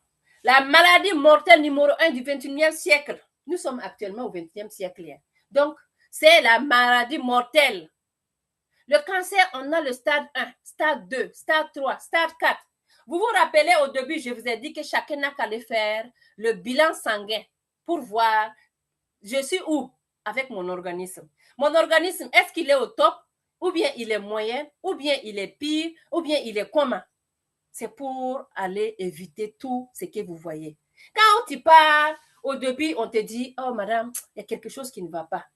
la maladie mortelle numéro 1 du 21e siècle. Nous sommes actuellement au 20e siècle. Donc, c'est la maladie mortelle. Le cancer, on a le stade 1, stade 2, stade 3, stade 4. Vous vous rappelez au début, je vous ai dit que chacun n'a qu'à aller faire le bilan sanguin pour voir je suis où avec mon organisme. Mon organisme, est-ce qu'il est au top, ou bien il est moyen, ou bien il est pire, ou bien il est comment? C'est pour aller éviter tout ce que vous voyez. Quand tu pars, au début, on te dit, oh madame, il y a quelque chose qui ne va pas.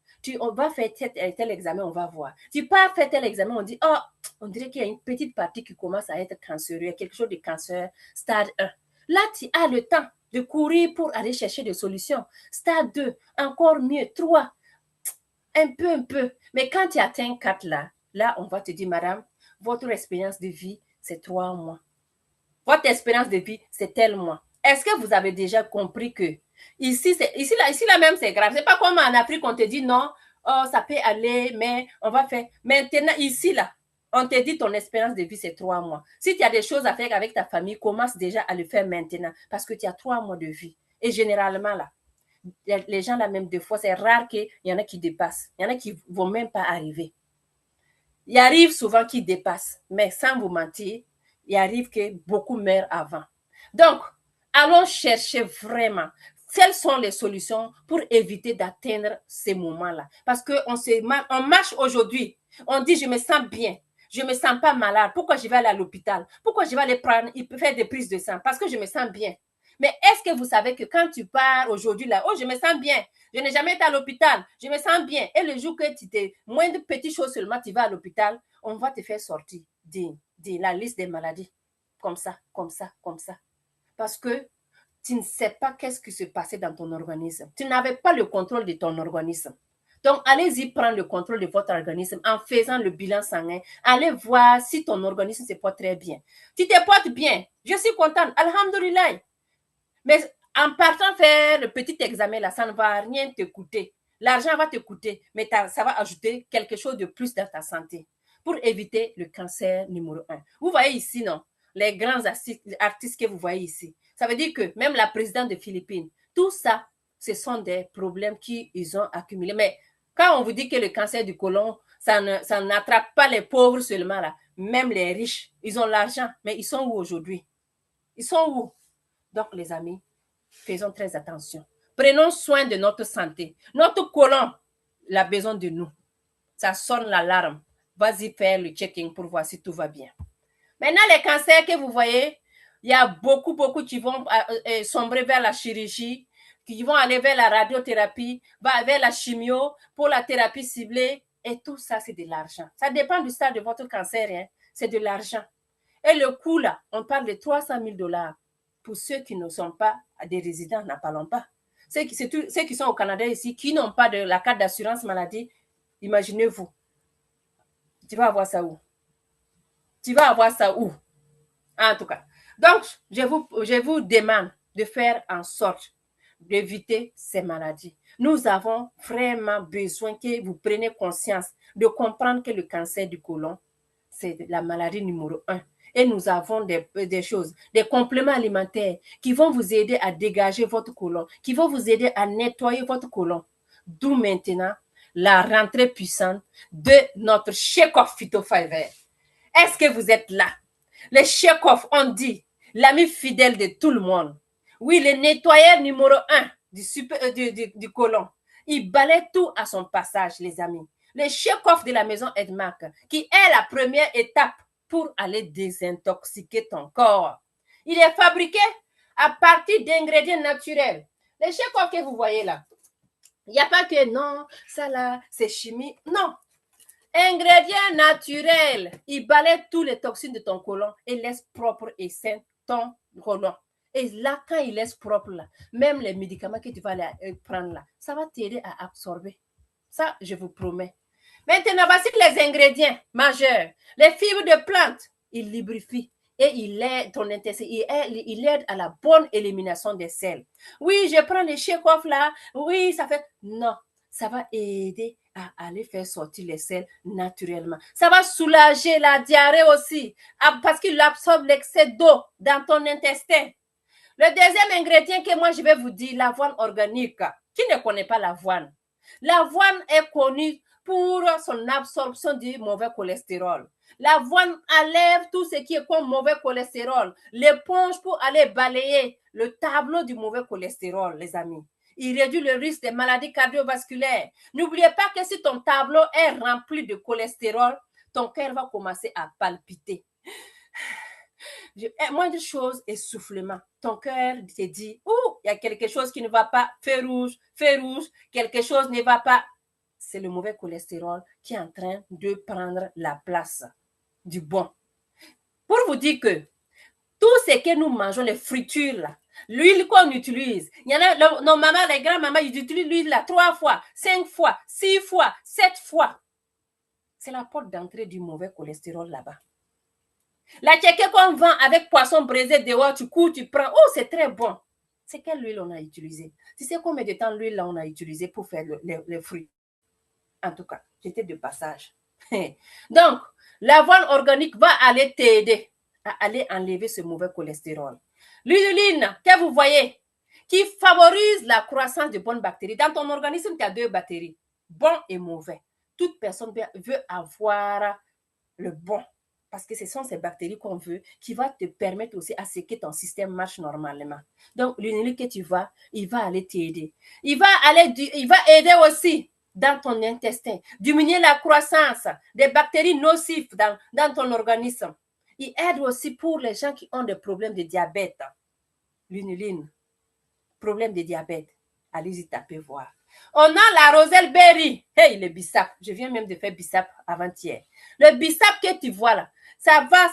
On va faire tel examen, on va voir. Tu pars faire tel examen, on dit, oh, on dirait qu'il y a une petite partie qui commence à être cancéreux, il y a quelque chose de cancer, stade 1. Là, tu as le temps de courir pour aller chercher des solutions. Stade 2, encore mieux, 3, un peu. Mais quand tu atteins 4 là, on va te dire, madame, votre expérience de vie, c'est 3 mois. Votre expérience de vie, c'est tel mois. Est-ce que vous avez déjà compris que ici là même, c'est grave. C'est pas comme en Afrique, on te dit non, oh, ça peut aller, mais on va faire. Maintenant, ici, là, on te dit ton expérience de vie, c'est 3 mois. Si tu as des choses à faire avec ta famille, commence déjà à le faire maintenant parce que tu as 3 mois de vie. Et généralement, là, les gens, là, même des fois, c'est rare qu'il y en a qui dépassent. Il y en a qui ne vont même pas arriver. Il arrive souvent qu'ils dépassent, mais sans vous mentir, il arrive que beaucoup meurent avant. Donc, allons chercher vraiment quelles sont les solutions pour éviter d'atteindre ces moments-là. Parce qu'on marche aujourd'hui, on dit je me sens bien, je ne me sens pas malade. Pourquoi je vais aller à l'hôpital? Pourquoi je vais aller faire des prises de sang? Parce que je me sens bien. Mais est-ce que vous savez que quand tu pars aujourd'hui là, oh je me sens bien, je n'ai jamais été à l'hôpital, je me sens bien. Et le jour que tu t'es moins de petites choses seulement, tu vas à l'hôpital, on va te faire sortir de la liste des maladies. comme ça, comme ça, comme ça. Parce que tu ne sais pas qu'est-ce qui se passait dans ton organisme. Tu n'avais pas le contrôle de ton organisme. Donc, allez-y prendre le contrôle de votre organisme en faisant le bilan sanguin. Allez voir si ton organisme se porte très bien. Tu te portes bien. Je suis contente. Alhamdulillah. Mais en partant faire le petit examen là, ça ne va rien te coûter. L'argent va te coûter, mais ça va ajouter quelque chose de plus dans ta santé pour éviter le cancer numéro 1. Vous voyez ici, non? Les grands artistes que vous voyez ici. Ça veut dire que même la présidente des Philippines, tout ça, ce sont des problèmes qu'ils ont accumulés. Mais quand on vous dit que le cancer du côlon, ça n'attrape pas les pauvres seulement là, même les riches, ils ont l'argent, mais ils sont où aujourd'hui? Ils sont où? Donc, les amis, faisons très attention. Prenons soin de notre santé. Notre côlon, il a besoin de nous. Ça sonne l'alarme. Vas-y faire le checking pour voir si tout va bien. Maintenant, les cancers que vous voyez, il y a beaucoup qui vont sombrer vers la chirurgie, qui vont aller vers la radiothérapie, vers la chimio, pour la thérapie ciblée. Et tout ça, c'est de l'argent. Ça dépend du stade de votre cancer. Hein. C'est de l'argent. Et le coût, là, on parle de 300 000 $ pour ceux qui ne sont pas des résidents, n'en parlons pas. Ceux qui sont au Canada ici, qui n'ont pas de la carte d'assurance maladie, imaginez-vous. Tu vas avoir ça où? Tu vas avoir ça où? En tout cas. Donc, je vous demande de faire en sorte d'éviter ces maladies. Nous avons vraiment besoin que vous preniez conscience de comprendre que le cancer du côlon, c'est la maladie numéro 1. Et nous avons des choses, des compléments alimentaires qui vont vous aider à dégager votre côlon, qui vont vous aider à nettoyer votre côlon. D'où maintenant la rentrée puissante de notre Shake-Off Phyto-Fiber. Est-ce que vous êtes là? Les Shake-Off, on dit, l'ami fidèle de tout le monde. Oui, le nettoyeur numéro 1 du côlon. Il balaye tout à son passage, les amis. Le Shake-Off de la maison Edmark, qui est la première étape pour aller désintoxiquer ton corps. Il est fabriqué à partir d'ingrédients naturels. Les Shake-Off que vous voyez là, il n'y a pas que non, ça là, c'est chimie. Non. Ingrédients naturels. Il balaye tous les toxines de ton côlon et laisse propre et sain ton côlon. Et là, quand il laisse propre, là, même les médicaments que tu vas prendre là, ça va t'aider à absorber. Ça, je vous promets. Maintenant, voici les ingrédients majeurs. Les fibres de plantes, il lubrifie et il aide ton intestin, il aide à la bonne élimination des sels. Oui, je prends les Shake-Off là. Oui, ça fait... Non, ça va aider à aller faire sortir les sels naturellement. Ça va soulager la diarrhée aussi parce qu'il absorbe l'excès d'eau dans ton intestin. Le deuxième ingrédient que moi je vais vous dire, l'avoine organique. Qui ne connaît pas l'avoine? L'avoine est connue pour son absorption du mauvais cholestérol. L'avoine enlève tout ce qui est comme mauvais cholestérol, l'éponge pour aller balayer le tableau du mauvais cholestérol, les amis. Il réduit le risque des maladies cardiovasculaires. N'oubliez pas que si ton tableau est rempli de cholestérol, ton cœur va commencer à palpiter. Moindre chose, essoufflement. Ton cœur te dit, oh, il y a quelque chose qui ne va pas, feu rouge, quelque chose ne va pas. C'est le mauvais cholestérol qui est en train de prendre la place du bon. Pour vous dire que tout ce que nous mangeons, les fritures, là, l'huile qu'on utilise, il y en a, nos mamans, les grands-mamans, ils utilisent l'huile là 3 fois, 5 fois, 6 fois, 7 fois. C'est la porte d'entrée du mauvais cholestérol là-bas. La tchéké qu'on vend avec poisson braisé dehors, tu cours, tu prends. Oh, c'est très bon. C'est quelle huile on a utilisé? Tu sais combien de temps l'huile là on a utilisé pour faire les fruits? En tout cas, j'étais de passage. Donc, l'avoine organique va aller t'aider à aller enlever ce mauvais cholestérol. L'usuline, que vous voyez, qui favorise la croissance de bonnes bactéries. Dans ton organisme, tu as 2 bactéries, bon et mauvais. Toute personne veut avoir le bon. Parce que ce sont ces bactéries qu'on veut qui vont te permettre aussi à ce que ton système marche normalement. Donc, l'huile que tu vas, il va aller t'aider. Il va aider aussi dans ton intestin, diminuer la croissance des bactéries nocives dans ton organisme. Il aide aussi pour les gens qui ont des problèmes de diabète. L'inuline, problème de diabète. Allez-y, tapez voir. On a la Roselle Berry. Hey, le bissap. Je viens même de faire bissap avant-hier. Le bissap que tu vois là, Ça va,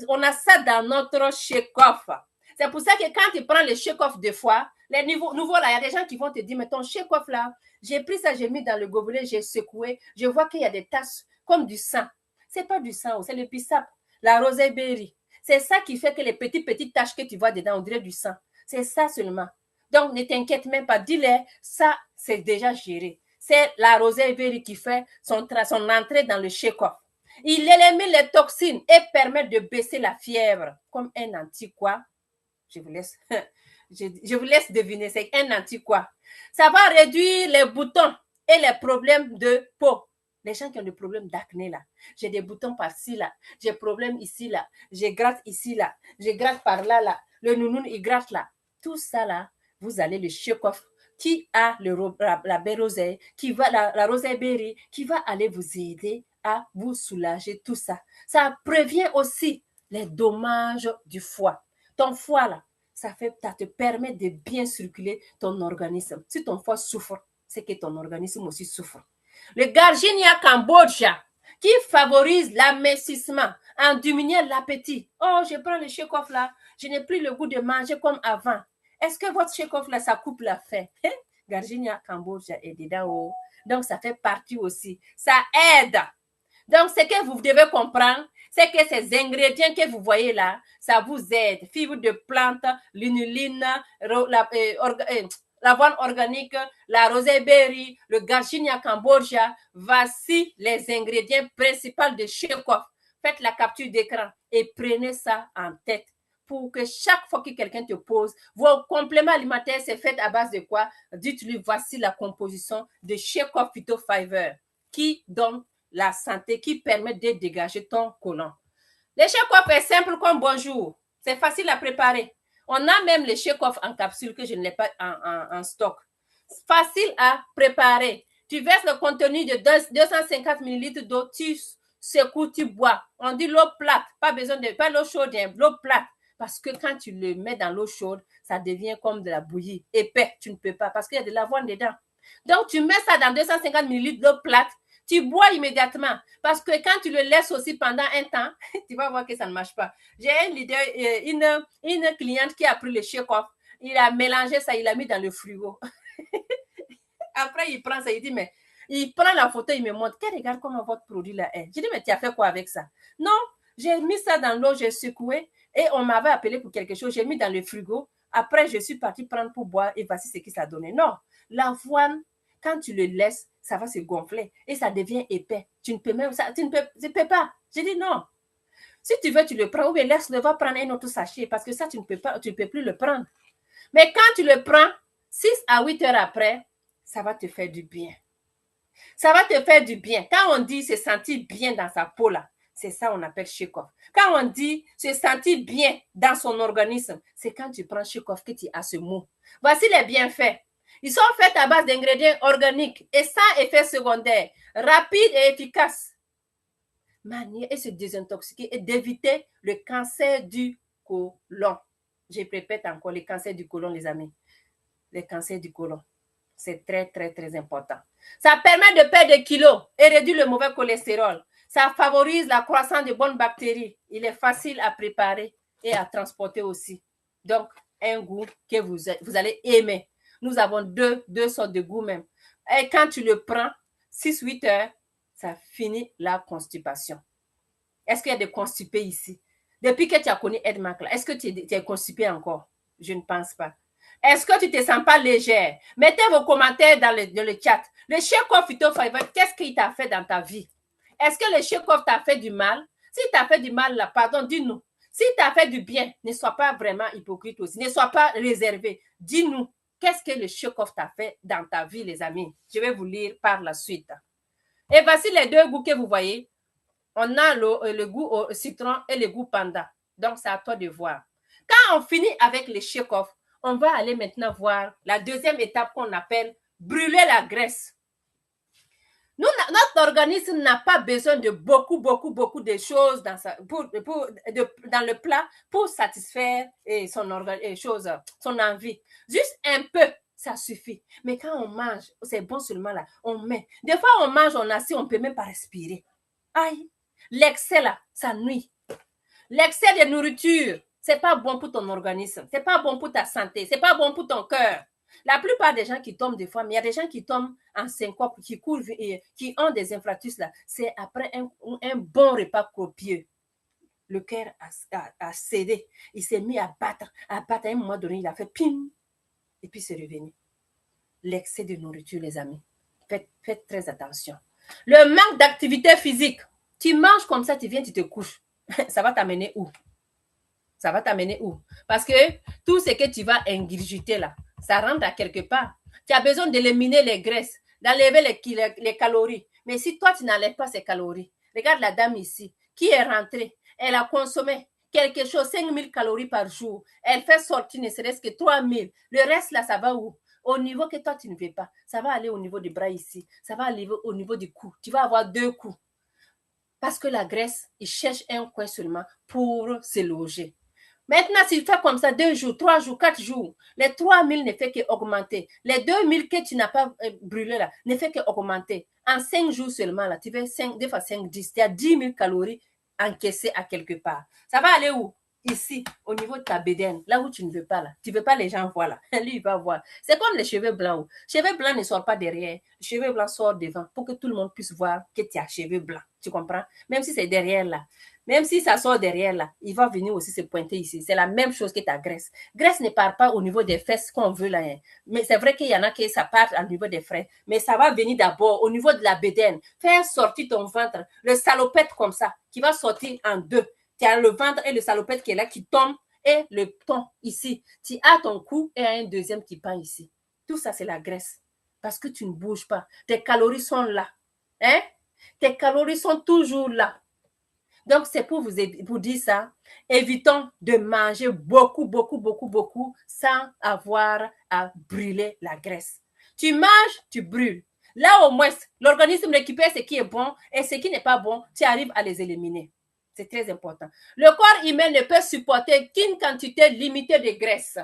on a ça dans notre shake-off. C'est pour ça que quand tu prends le shake-off deux fois, les nouveaux là, il y a des gens qui vont te dire, mais ton shake-off là, j'ai pris ça, j'ai mis dans le gobelet, j'ai secoué, je vois qu'il y a des taches comme du sang. C'est pas du sang, c'est le bissap, la rosée berry. C'est ça qui fait que les petites taches que tu vois dedans, on dirait du sang. C'est ça seulement. Donc, ne t'inquiète même pas, dis-le, ça, c'est déjà géré. C'est la rosée berry qui fait son entrée dans le shake-off. Il élimine les toxines et permet de baisser la fièvre comme un anti-quoi. Je vous laisse, je vous laisse deviner, c'est un anti-quoi. Ça va réduire les boutons et les problèmes de peau. Les gens qui ont des problèmes d'acné là, j'ai des boutons par-ci là, j'ai des problèmes ici là, je gratte ici là, je gratte par là là, le nounoun il gratte là. Tout ça là, vous allez le shake-off qui a la baie rosée, qui va la rosée berry, qui va aller vous aider à vous soulager tout ça. Ça prévient aussi les dommages du foie. Ton foie là, ça te permet de bien circuler ton organisme. Si ton foie souffre, c'est que ton organisme aussi souffre. Le Garcinia cambogia, qui favorise l'amincissement en diminuant l'appétit. Oh, je prends le shake-off là, je n'ai plus le goût de manger comme avant. Est-ce que votre shake-off là, ça coupe la faim? Garcinia cambogia est dedans. Oh. Donc, ça fait partie aussi. Ça aide. Donc, ce que vous devez comprendre, c'est que ces ingrédients que vous voyez là, ça vous aide. Fibres de plantes, l'inuline, l'avoine organique, la rosée berry, le Garcinia cambogia. Voici les ingrédients principaux de shake-off. Faites la capture d'écran et prenez ça en tête pour que chaque fois que quelqu'un te pose, vos compléments alimentaires, c'est fait à base de quoi? Dites-lui, voici la composition de shake-off phytofiber qui donne la santé, qui permet de dégager ton côlon. Le shake-off est simple comme bonjour. C'est facile à préparer. On a même le shake-off en capsule que je n'ai pas en stock. Facile à préparer. Tu verses le contenu de 250 ml d'eau, tu secoues, tu bois. On dit l'eau plate, pas besoin de, pas l'eau chaude, l'eau plate. Parce que quand tu le mets dans l'eau chaude, ça devient comme de la bouillie. Épais, tu ne peux pas parce qu'il y a de l'avoine dedans. Donc, tu mets ça dans 250 ml d'eau plate, tu bois immédiatement. Parce que quand tu le laisses aussi pendant un temps, tu vas voir que ça ne marche pas. J'ai une cliente qui a pris le shake-off, il a mélangé ça, il l'a mis dans le frigo. Après, il prend ça, il dit, mais il prend la photo, il me montre, regarde comment votre produit là est. Je dis, mais tu as fait quoi avec ça? Non, j'ai mis ça dans l'eau, j'ai secoué et on m'avait appelé pour quelque chose, j'ai mis dans le frigo. Après, je suis partie prendre pour boire et voici ce qui ça donnait. Non, l'avoine, quand tu le laisses, ça va se gonfler et ça devient épais. Tu ne peux même, ça, tu ne peux pas. J'ai dit non. Si tu veux, tu le prends ou bien laisse-le, va prendre un autre sachet parce que ça, tu ne peux plus le prendre. Mais quand tu le prends, 6 à 8 heures après, ça va te faire du bien. Ça va te faire du bien. Quand on dit se sentir bien dans sa peau là, c'est ça on appelle shake-off. Quand on dit se sentir bien dans son organisme, c'est quand tu prends shake-off que tu as ce mot. Voici les bienfaits. Ils sont faits à base d'ingrédients organiques et sans effet secondaire, rapides et efficaces. Manier et se désintoxiquer et d'éviter le cancer du côlon. Je répète encore, le cancer du côlon, les amis. Le cancer du côlon. C'est très, très, très important. Ça permet de perdre des kilos et réduire le mauvais cholestérol. Ça favorise la croissance de bonnes bactéries. Il est facile à préparer et à transporter aussi. Donc, un goût que vous allez aimer. Nous avons deux sortes de goûts même. Et quand tu le prends, 6-8 heures, ça finit la constipation. Est-ce qu'il y a des constipés ici? Depuis que tu as connu Edmark, est-ce que tu es constipé encore? Je ne pense pas. Est-ce que tu ne te sens pas légère? Mettez vos commentaires dans le chat. Le shake-off phytofiber, qu'est-ce qu'il t'a fait dans ta vie? Est-ce que le shake-off t'a fait du mal? Si t'a fait du mal, là, pardon, dis-nous. Si t'a fait du bien, ne sois pas vraiment hypocrite aussi. Ne sois pas réservé. Dis-nous, qu'est-ce que le shake-off t'a fait dans ta vie, les amis? Je vais vous lire par la suite. Et voici les deux goûts que vous voyez. On a le goût au citron et le goût panda. Donc, c'est à toi de voir. Quand on finit avec le shake-off, on va aller maintenant voir la deuxième étape qu'on appelle brûler la graisse. Notre organisme n'a pas besoin de beaucoup de choses dans le plat pour satisfaire son envie. Juste un peu, ça suffit. Mais quand on mange, c'est bon seulement là, on met. Des fois, on mange, on est assis, on ne peut même pas respirer. Aïe, l'excès là, ça nuit. L'excès de nourriture, c'est pas bon pour ton organisme, c'est pas bon pour ta santé, c'est pas bon pour ton cœur. La plupart des gens qui tombent des fois, mais il y a des gens qui tombent en syncope, qui courent et qui ont des infarctus là, c'est après un bon repas copieux. Le cœur a cédé, il s'est mis à battre, à un moment donné, il a fait pim, et puis c'est revenu. L'excès de nourriture, les amis, faites très attention. Le manque d'activité physique, tu manges comme ça, tu viens, tu te couches, ça va t'amener où? Ça va t'amener où? Parce que tout ce que tu vas ingurgiter là, ça rentre à quelque part. Tu as besoin d'éliminer les graisses, d'enlever les calories. Mais si toi, tu n'enlèves pas ces calories, regarde la dame ici, qui est rentrée, elle a consommé quelque chose, 5000 calories par jour. Elle fait sortir ne serait-ce que 3000. Le reste là, ça va où? Au niveau que toi, tu ne veux pas. Ça va aller au niveau du bras ici. Ça va aller au niveau du cou. Tu vas avoir 2 coups. Parce que la graisse, il cherche un coin seulement pour se loger. Maintenant, s'il fait comme ça 2 jours, 3 jours, 4 jours, les 3000 ne fait qu'augmenter. Les 2000 que tu n'as pas brûlé là, ne fait qu'augmenter. En 5 jours seulement, là, tu fais 5, 2 fois 5, 10. Tu as 10 000 calories encaissées à quelque part. Ça va aller où? Ici, au niveau de ta bédaine, là où tu ne veux pas, là. Tu ne veux pas les gens voir, là. Lui, il va voir. C'est comme les cheveux blancs. Les cheveux blancs ne sortent pas derrière. Les cheveux blancs sortent devant pour que tout le monde puisse voir que tu as cheveux blancs. Tu comprends? Même si c'est derrière, là. Même si ça sort derrière, là, il va venir aussi se pointer ici. C'est la même chose que ta graisse. Graisse ne part pas au niveau des fesses qu'on veut, là. Hein. Mais c'est vrai qu'il y en a qui ça part au niveau des freins. Mais ça va venir d'abord au niveau de la bédaine. Faire sortir ton ventre. Le salopette comme ça, qui va sortir en 2. Tu as le ventre et le salopette qui est là, qui tombe, et le ton ici. Tu as ton cou et un deuxième qui pend ici. Tout ça, c'est la graisse. Parce que tu ne bouges pas. Tes calories sont là. Hein? Tes calories sont toujours là. Donc, c'est pour vous dire ça. Évitons de manger beaucoup, beaucoup, beaucoup, beaucoup sans avoir à brûler la graisse. Tu manges, tu brûles. Là, au moins, l'organisme récupère ce qui est bon et ce qui n'est pas bon, tu arrives à les éliminer. C'est très important. Le corps humain ne peut supporter qu'une quantité limitée de graisse.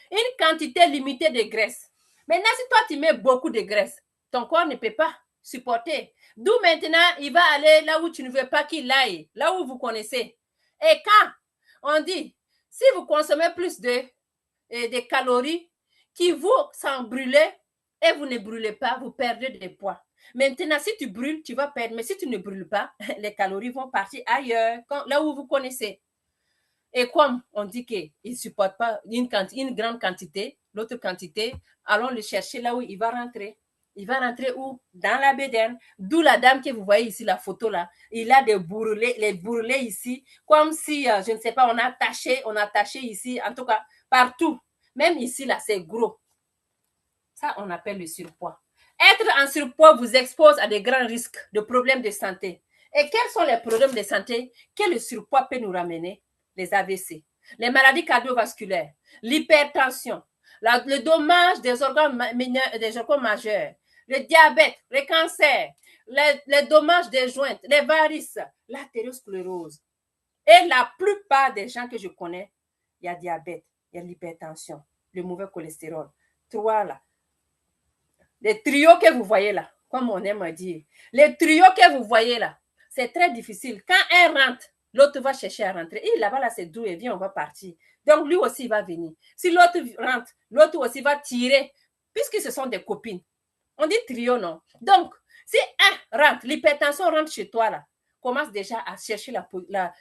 Une quantité limitée de graisse. Maintenant, si toi, tu mets beaucoup de graisse, ton corps ne peut pas supporter. D'où maintenant, il va aller là où tu ne veux pas qu'il aille, là où vous connaissez. Et quand on dit, si vous consommez plus de calories qui vous sont brûlées et vous ne brûlez pas, vous perdez des poids. Maintenant, si tu brûles, tu vas perdre. Mais si tu ne brûles pas, les calories vont partir ailleurs, là où vous connaissez. Et comme on dit qu'il ne supporte pas une grande quantité, l'autre quantité, allons le chercher là où il va rentrer. Il va rentrer où? Dans la bédaine. D'où la dame que vous voyez ici, la photo là. Il a des bourrelets, les bourrelets ici, comme si, je ne sais pas, on a attaché ici, en tout cas, partout. Même ici, là, c'est gros. Ça, on appelle le surpoids. Être en surpoids vous expose à des grands risques de problèmes de santé. Et quels sont les problèmes de santé que le surpoids peut nous ramener? Les AVC, les maladies cardiovasculaires, l'hypertension, le dommage des organes majeurs, le diabète, le cancer, les dommages des joints, les varices, l'athérosclérose. Et la plupart des gens que je connais, il y a diabète, il y a l'hypertension, le mauvais cholestérol. 3 là. Les trios que vous voyez là, comme on aime dire, les trios que vous voyez là, c'est très difficile. Quand un rentre, l'autre va chercher à rentrer. Et là-bas, là, c'est doux, et viens, on va partir. Donc, lui aussi, il va venir. Si l'autre rentre, l'autre aussi va tirer, puisque ce sont des copines. On dit trio, non? Donc, si un rentre, l'hypertension rentre chez toi, là, commence déjà à chercher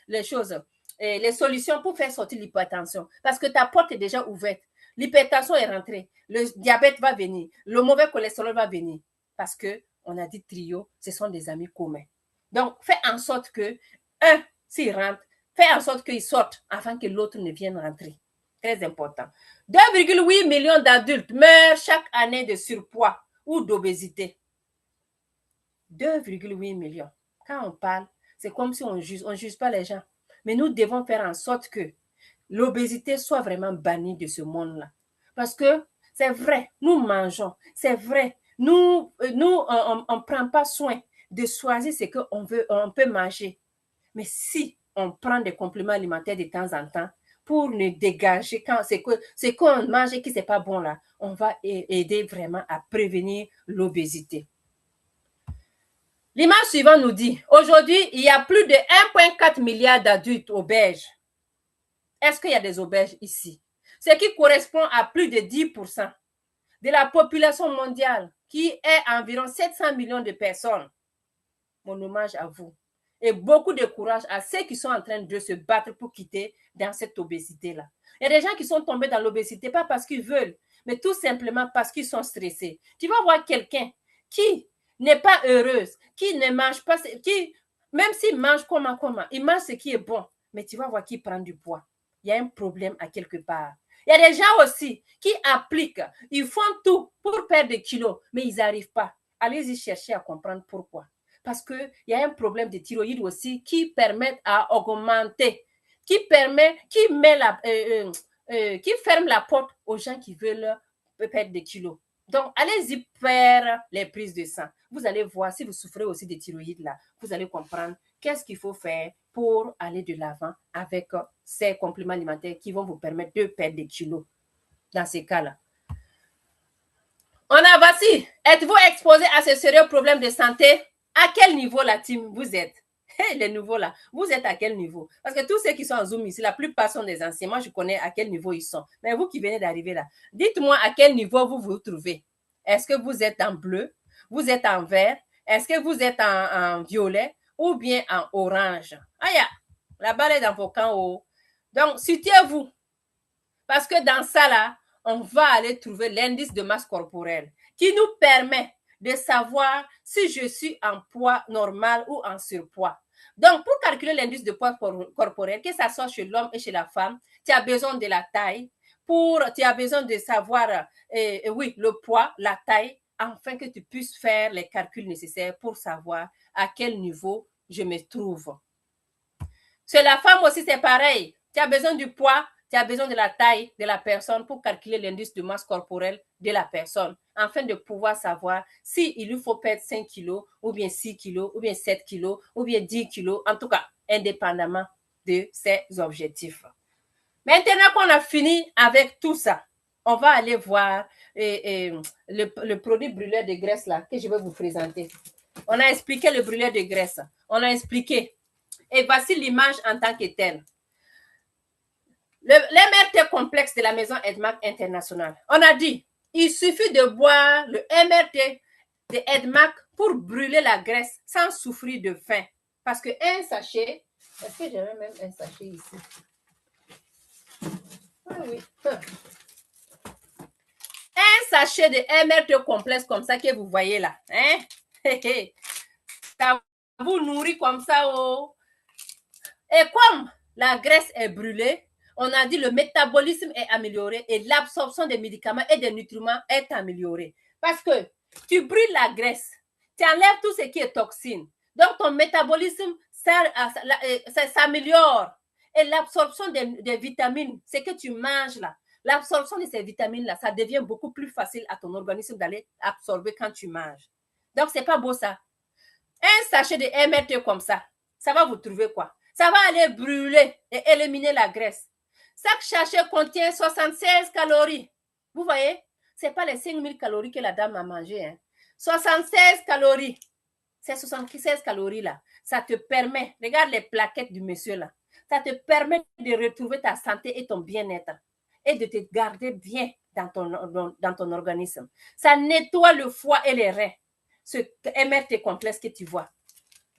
les choses, les solutions pour faire sortir l'hypertension. Parce que ta porte est déjà ouverte. L'hypertension est rentrée. Le diabète va venir. Le mauvais cholestérol va venir. Parce qu'on a dit trio, ce sont des amis communs. Donc, fais en sorte que un, s'il rentre, fais en sorte qu'il sorte afin que l'autre ne vienne rentrer. Très important. 2,8 millions d'adultes meurent chaque année de surpoids ou d'obésité. 2,8 millions. Quand on parle, c'est comme si on juge pas les gens. Mais nous devons faire en sorte que l'obésité soit vraiment bannie de ce monde-là. Parce que c'est vrai, nous mangeons, c'est vrai, on ne prend pas soin de choisir ce qu'on peut manger. Mais si on prend des compléments alimentaires de temps en temps pour ne dégager quand c'est qu'on mange et qui n'est pas bon là, on va aider vraiment à prévenir l'obésité. L'image suivante nous dit, aujourd'hui, il y a plus de 1,4 milliard d'adultes obèses. Est-ce qu'il y a des obèses ici? Ce qui correspond à plus de 10% de la population mondiale, qui est environ 700 millions de personnes. Mon hommage à vous. Et beaucoup de courage à ceux qui sont en train de se battre pour quitter dans cette obésité-là. Il y a des gens qui sont tombés dans l'obésité, pas parce qu'ils veulent, mais tout simplement parce qu'ils sont stressés. Tu vas voir quelqu'un qui n'est pas heureuse, qui ne mange pas, qui, même s'il mange comment, il mange ce qui est bon, mais tu vas voir qu'il prend du poids. Il y a un problème à quelque part. Il y a des gens aussi qui appliquent, ils font tout pour perdre des kilos, mais ils n'arrivent pas. Allez-y chercher à comprendre pourquoi. Parce qu'il y a un problème de thyroïde aussi qui permet à augmenter, qui ferme la porte aux gens qui veulent perdre des kilos. Donc, allez-y faire les prises de sang. Vous allez voir, si vous souffrez aussi de thyroïde là, vous allez comprendre qu'est-ce qu'il faut faire pour aller de l'avant avec ces compléments alimentaires qui vont vous permettre de perdre des kilos dans ces cas-là. On a voici. Êtes-vous exposé à ce sérieux problème de santé? À quel niveau la team vous êtes? Hey, les nouveaux là, vous êtes à quel niveau? Parce que tous ceux qui sont en Zoom ici, la plupart sont des anciens. Moi, je connais à quel niveau ils sont. Mais vous qui venez d'arriver là, dites-moi à quel niveau vous vous trouvez. Est-ce que vous êtes en bleu? Vous êtes en vert? Est-ce que vous êtes en violet? Ou bien en orange? Ah ya, la balle est dans vos camps hauts. Donc, situez-vous. Parce que dans ça là, on va aller trouver l'indice de masse corporelle qui nous permet de savoir si je suis en poids normal ou en surpoids. Donc, pour calculer l'indice de poids corporel, que ce soit chez l'homme et chez la femme, tu as besoin de la taille, tu as besoin de savoir, oui, le poids, la taille, afin que tu puisses faire les calculs nécessaires pour savoir à quel niveau je me trouve. Chez la femme aussi, c'est pareil. Tu as besoin du poids, tu as besoin de la taille de la personne pour calculer l'indice de masse corporelle de la personne, afin de pouvoir savoir s'il lui faut perdre 5 kilos, ou bien 6 kilos, ou bien 7 kilos, ou bien 10 kilos, en tout cas, indépendamment de ses objectifs. Maintenant qu'on a fini avec tout ça, on va aller voir le produit brûleur de graisse là que je vais vous présenter. On a expliqué le brûleur de graisse. On a expliqué. Et voici l'image en tant que telle. L'MRT complexe de la maison Edmark International. On a dit, il suffit de boire le MRT de Edmark pour brûler la graisse sans souffrir de faim. Parce qu'un sachet, est-ce que j'avais même un sachet ici? Ah oui. Un sachet de MRT complexe comme ça que vous voyez là. Hein? Ça vous nourrit comme ça. Oh. Et comme la graisse est brûlée, on a dit le métabolisme est amélioré et l'absorption des médicaments et des nutriments est améliorée. Parce que tu brûles la graisse, tu enlèves tout ce qui est toxine. Donc, ton métabolisme s'améliore. Et l'absorption des vitamines, ce que tu manges là, l'absorption de ces vitamines-là, ça devient beaucoup plus facile à ton organisme d'aller absorber quand tu manges. Donc, c'est pas beau ça. Un sachet de MRT comme ça, ça va vous trouver quoi? Ça va aller brûler et éliminer la graisse. Chaque sachet contient 76 calories. Vous voyez? Ce n'est pas les 5000 calories que la dame a mangé. Hein. 76 calories. Ces 76 calories-là, ça te permet, regarde les plaquettes du monsieur là, ça te permet de retrouver ta santé et ton bien-être et de te garder bien dans ton organisme. Ça nettoie le foie et les reins. Ce MRT complexe que tu vois.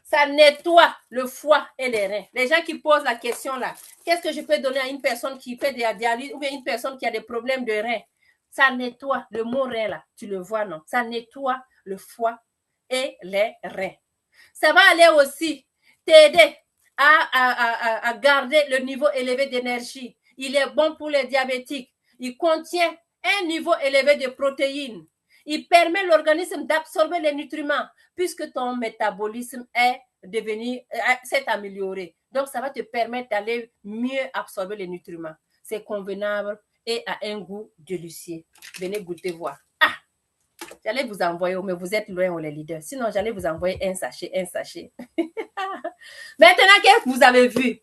Ça nettoie le foie et les reins. Les gens qui posent la question là, qu'est-ce que je peux donner à une personne qui fait de la dialyse ou bien une personne qui a des problèmes de reins? Ça nettoie le mot rein là, tu le vois non? Ça nettoie le foie et les reins. Ça va aller aussi t'aider à garder le niveau élevé d'énergie. Il est bon pour les diabétiques. Il contient un niveau élevé de protéines. Il permet l'organisme d'absorber les nutriments puisque ton métabolisme s'est amélioré. Donc, ça va te permettre d'aller mieux absorber les nutriments. C'est convenable et a un goût délicieux. Venez goûter voir. Ah! J'allais vous envoyer, mais vous êtes loin, les leaders. Sinon, j'allais vous envoyer un sachet. Maintenant que vous avez vu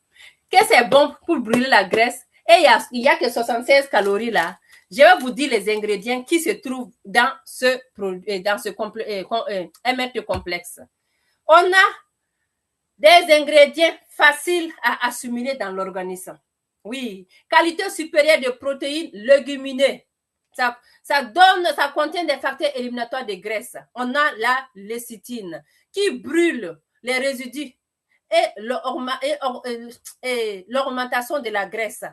que c'est bon pour brûler la graisse et il y a que 76 calories là, je vais vous dire les ingrédients qui se trouvent dans ce MRT complexe. On a des ingrédients faciles à assimiler dans l'organisme. Oui, qualité supérieure de protéines légumineuses. Ça contient des facteurs éliminatoires de graisse. On a la lécithine qui brûle les résidus et l'augmentation de la graisse.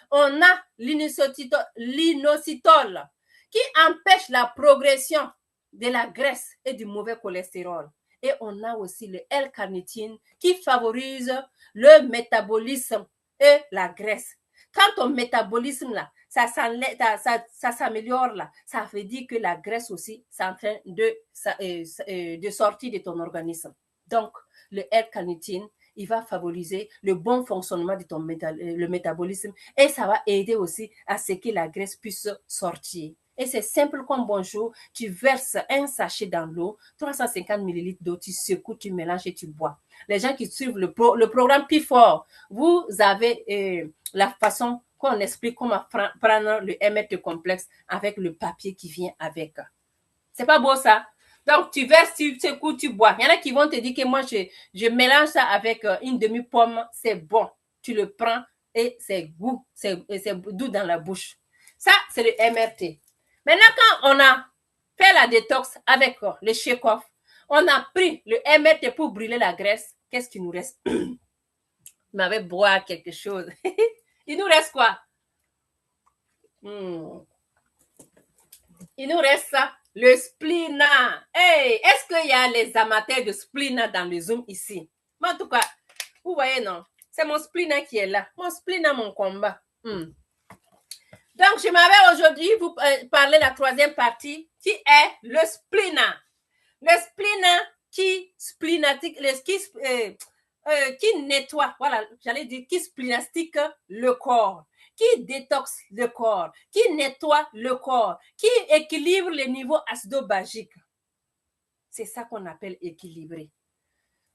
On a l'inositol qui empêche la progression de la graisse et du mauvais cholestérol. Et on a aussi le L-carnitine qui favorise le métabolisme et la graisse. Quand ton métabolisme là, ça s'améliore là, ça veut dire que la graisse aussi est en train de sortir de ton organisme. Donc, le L-carnitine, il va favoriser le bon fonctionnement de ton le métabolisme et ça va aider aussi à ce que la graisse puisse sortir. Et c'est simple comme bonjour, tu verses un sachet dans l'eau, 350 ml d'eau, tu secoues, tu mélanges et tu bois. Les gens qui suivent le programme P4, vous avez la façon qu'on explique comment prendre le MRT complexe avec le papier qui vient avec. C'est pas beau ça? Donc, tu verses, tu secoues, tu bois. Il y en a qui vont te dire que moi, je mélange ça avec une demi-pomme, c'est bon. Tu le prends et c'est doux dans la bouche. Ça, c'est le MRT. Maintenant, quand on a fait la détox avec le shake-off, on a pris le MRT pour brûler la graisse. Qu'est-ce qui nous reste? Je m'avais boire quelque chose. Il nous reste quoi? Il nous reste ça. Le splina. Hey, est-ce qu'il y a les amateurs de splina dans le Zoom ici? Mais en tout cas, vous voyez, non? C'est mon splina qui est là. Mon splina, mon combat. Donc, je m'avais aujourd'hui vous parler de la troisième partie qui est le splina. Le splina qui nettoie, voilà, j'allais dire qui splinastique le corps, qui détoxe le corps, qui nettoie le corps, qui équilibre les niveaux acido-basiques. C'est ça qu'on appelle équilibré.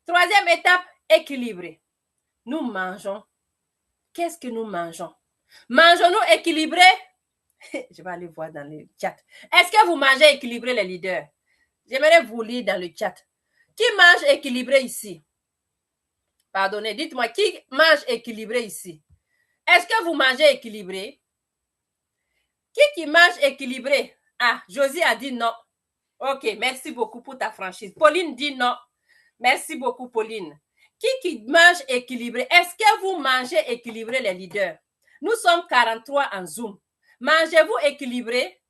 Troisième étape, équilibré. Nous mangeons. Qu'est-ce que nous mangeons? Mangeons-nous équilibré? Je vais aller voir dans le chat. Est-ce que vous mangez équilibré, les leaders? J'aimerais vous lire dans le chat. Qui mange équilibré ici? Pardonnez, dites-moi, qui mange équilibré ici? Est-ce que vous mangez équilibré? Qui mange équilibré? Ah, Josie a dit non. Ok, merci beaucoup pour ta franchise. Pauline dit non. Merci beaucoup, Pauline. Qui mange équilibré? Est-ce que vous mangez équilibré, les leaders? Nous sommes 43 en Zoom. Mangez-vous équilibré?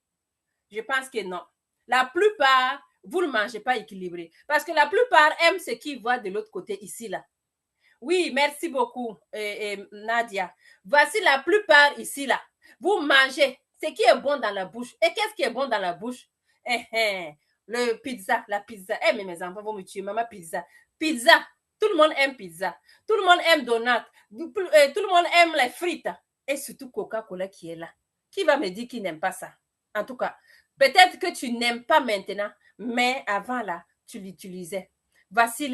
Je pense que non. La plupart, vous ne mangez pas équilibré. Parce que la plupart aiment ce qui va de l'autre côté ici, là. Oui, merci beaucoup, Nadia. Voici la plupart ici, là. Vous mangez ce qui est bon dans la bouche. Et qu'est-ce qui est bon dans la bouche? Le pizza, la pizza. Mais mes enfants vont me tuer, maman, pizza. Pizza. Tout le monde aime pizza. Tout le monde aime donut. Tout le monde aime les frites. Et surtout Coca-Cola qui est là. Qui va me dire qu'il n'aime pas ça? En tout cas, peut-être que tu n'aimes pas maintenant, mais avant là, tu l'utilisais. Voici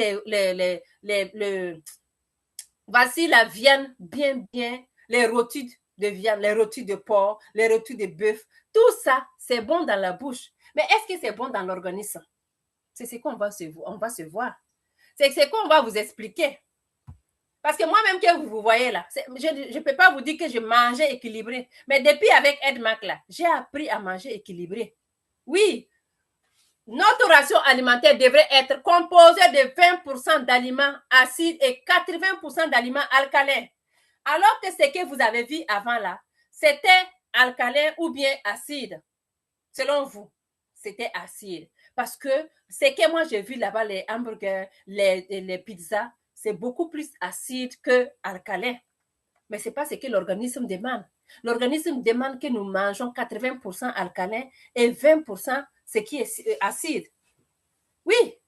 voici la viande bien, les rôtis de viande, les rôtis de porc, les rôtis de bœuf. Tout ça, c'est bon dans la bouche. Mais est-ce que c'est bon dans l'organisme? C'est ce qu'on va se voir. C'est ce qu'on va vous expliquer. Parce que moi-même que vous voyez là, je ne peux pas vous dire que je mangeais équilibré. Mais depuis avec EdMac là, j'ai appris à manger équilibré. Oui, notre ration alimentaire devrait être composée de 20% d'aliments acides et 80% d'aliments alcalins. Alors que ce que vous avez vu avant là, c'était alcalin ou bien acide. Selon vous, c'était acide. Parce que ce que moi j'ai vu là-bas, les hamburgers, les pizzas, c'est beaucoup plus acide que alcalin. Mais ce n'est pas ce que l'organisme demande. L'organisme demande que nous mangeons 80% alcalin et 20% ce qui est acide. Oui,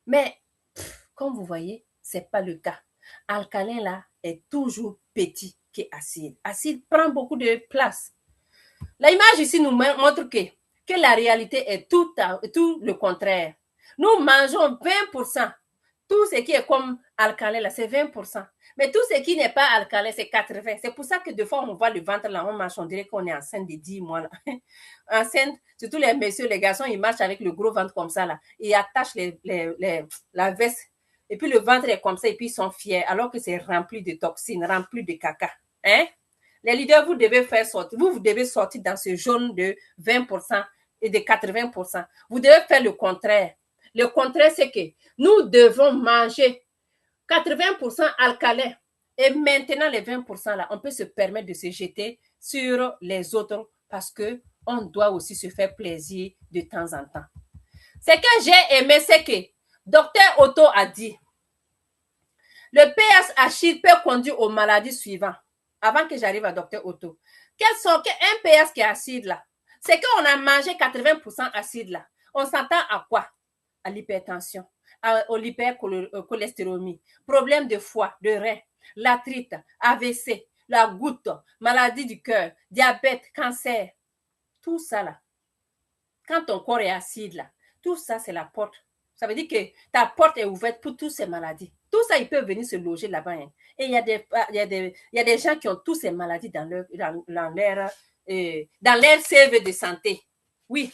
mais comme vous voyez, ce n'est pas le cas. Alcalin là est toujours petit qu'acide. Acide prend beaucoup de place. L'image ici nous montre que la réalité est tout le contraire. Nous mangeons 20%. Tout ce qui est comme alcalin, là, c'est 20%. Mais tout ce qui n'est pas alcalin, c'est 80%. C'est pour ça que des fois, on voit le ventre là, on marche, on dirait qu'on est enceinte de 10 mois. Là. Enceinte, surtout les messieurs, les garçons, ils marchent avec le gros ventre comme ça. Là. Ils attachent la veste Et puis le ventre est comme ça et puis ils sont fiers alors que c'est rempli de toxines, rempli de caca. Hein? Les leaders, vous devez faire sortir, vous devez sortir dans ce jaune de 20% et de 80%. Vous devez faire le contraire. Le contraire, c'est que nous devons manger 80% alcalin. Et maintenant, les 20% là, on peut se permettre de se jeter sur les autres parce qu'on doit aussi se faire plaisir de temps en temps. Ce que j'ai aimé, c'est que Dr Otto a dit le pH acide peut conduire aux maladies suivantes. Avant que j'arrive à Dr Otto, un pH qui est acide là, c'est qu'on a mangé 80% acide là. On s'entend à quoi? À l'hypertension, à l'hypercholestérolémie, problème de foie, de rein, l'arthrite, AVC, la goutte, maladie du cœur, diabète, cancer. Tout ça là, quand ton corps est acide là, tout ça c'est la porte. Ça veut dire que ta porte est ouverte pour toutes ces maladies. Tout ça, ils peuvent venir se loger là-bas. Hein. Et il y a des gens qui ont toutes ces maladies dans leur CV de santé. Oui,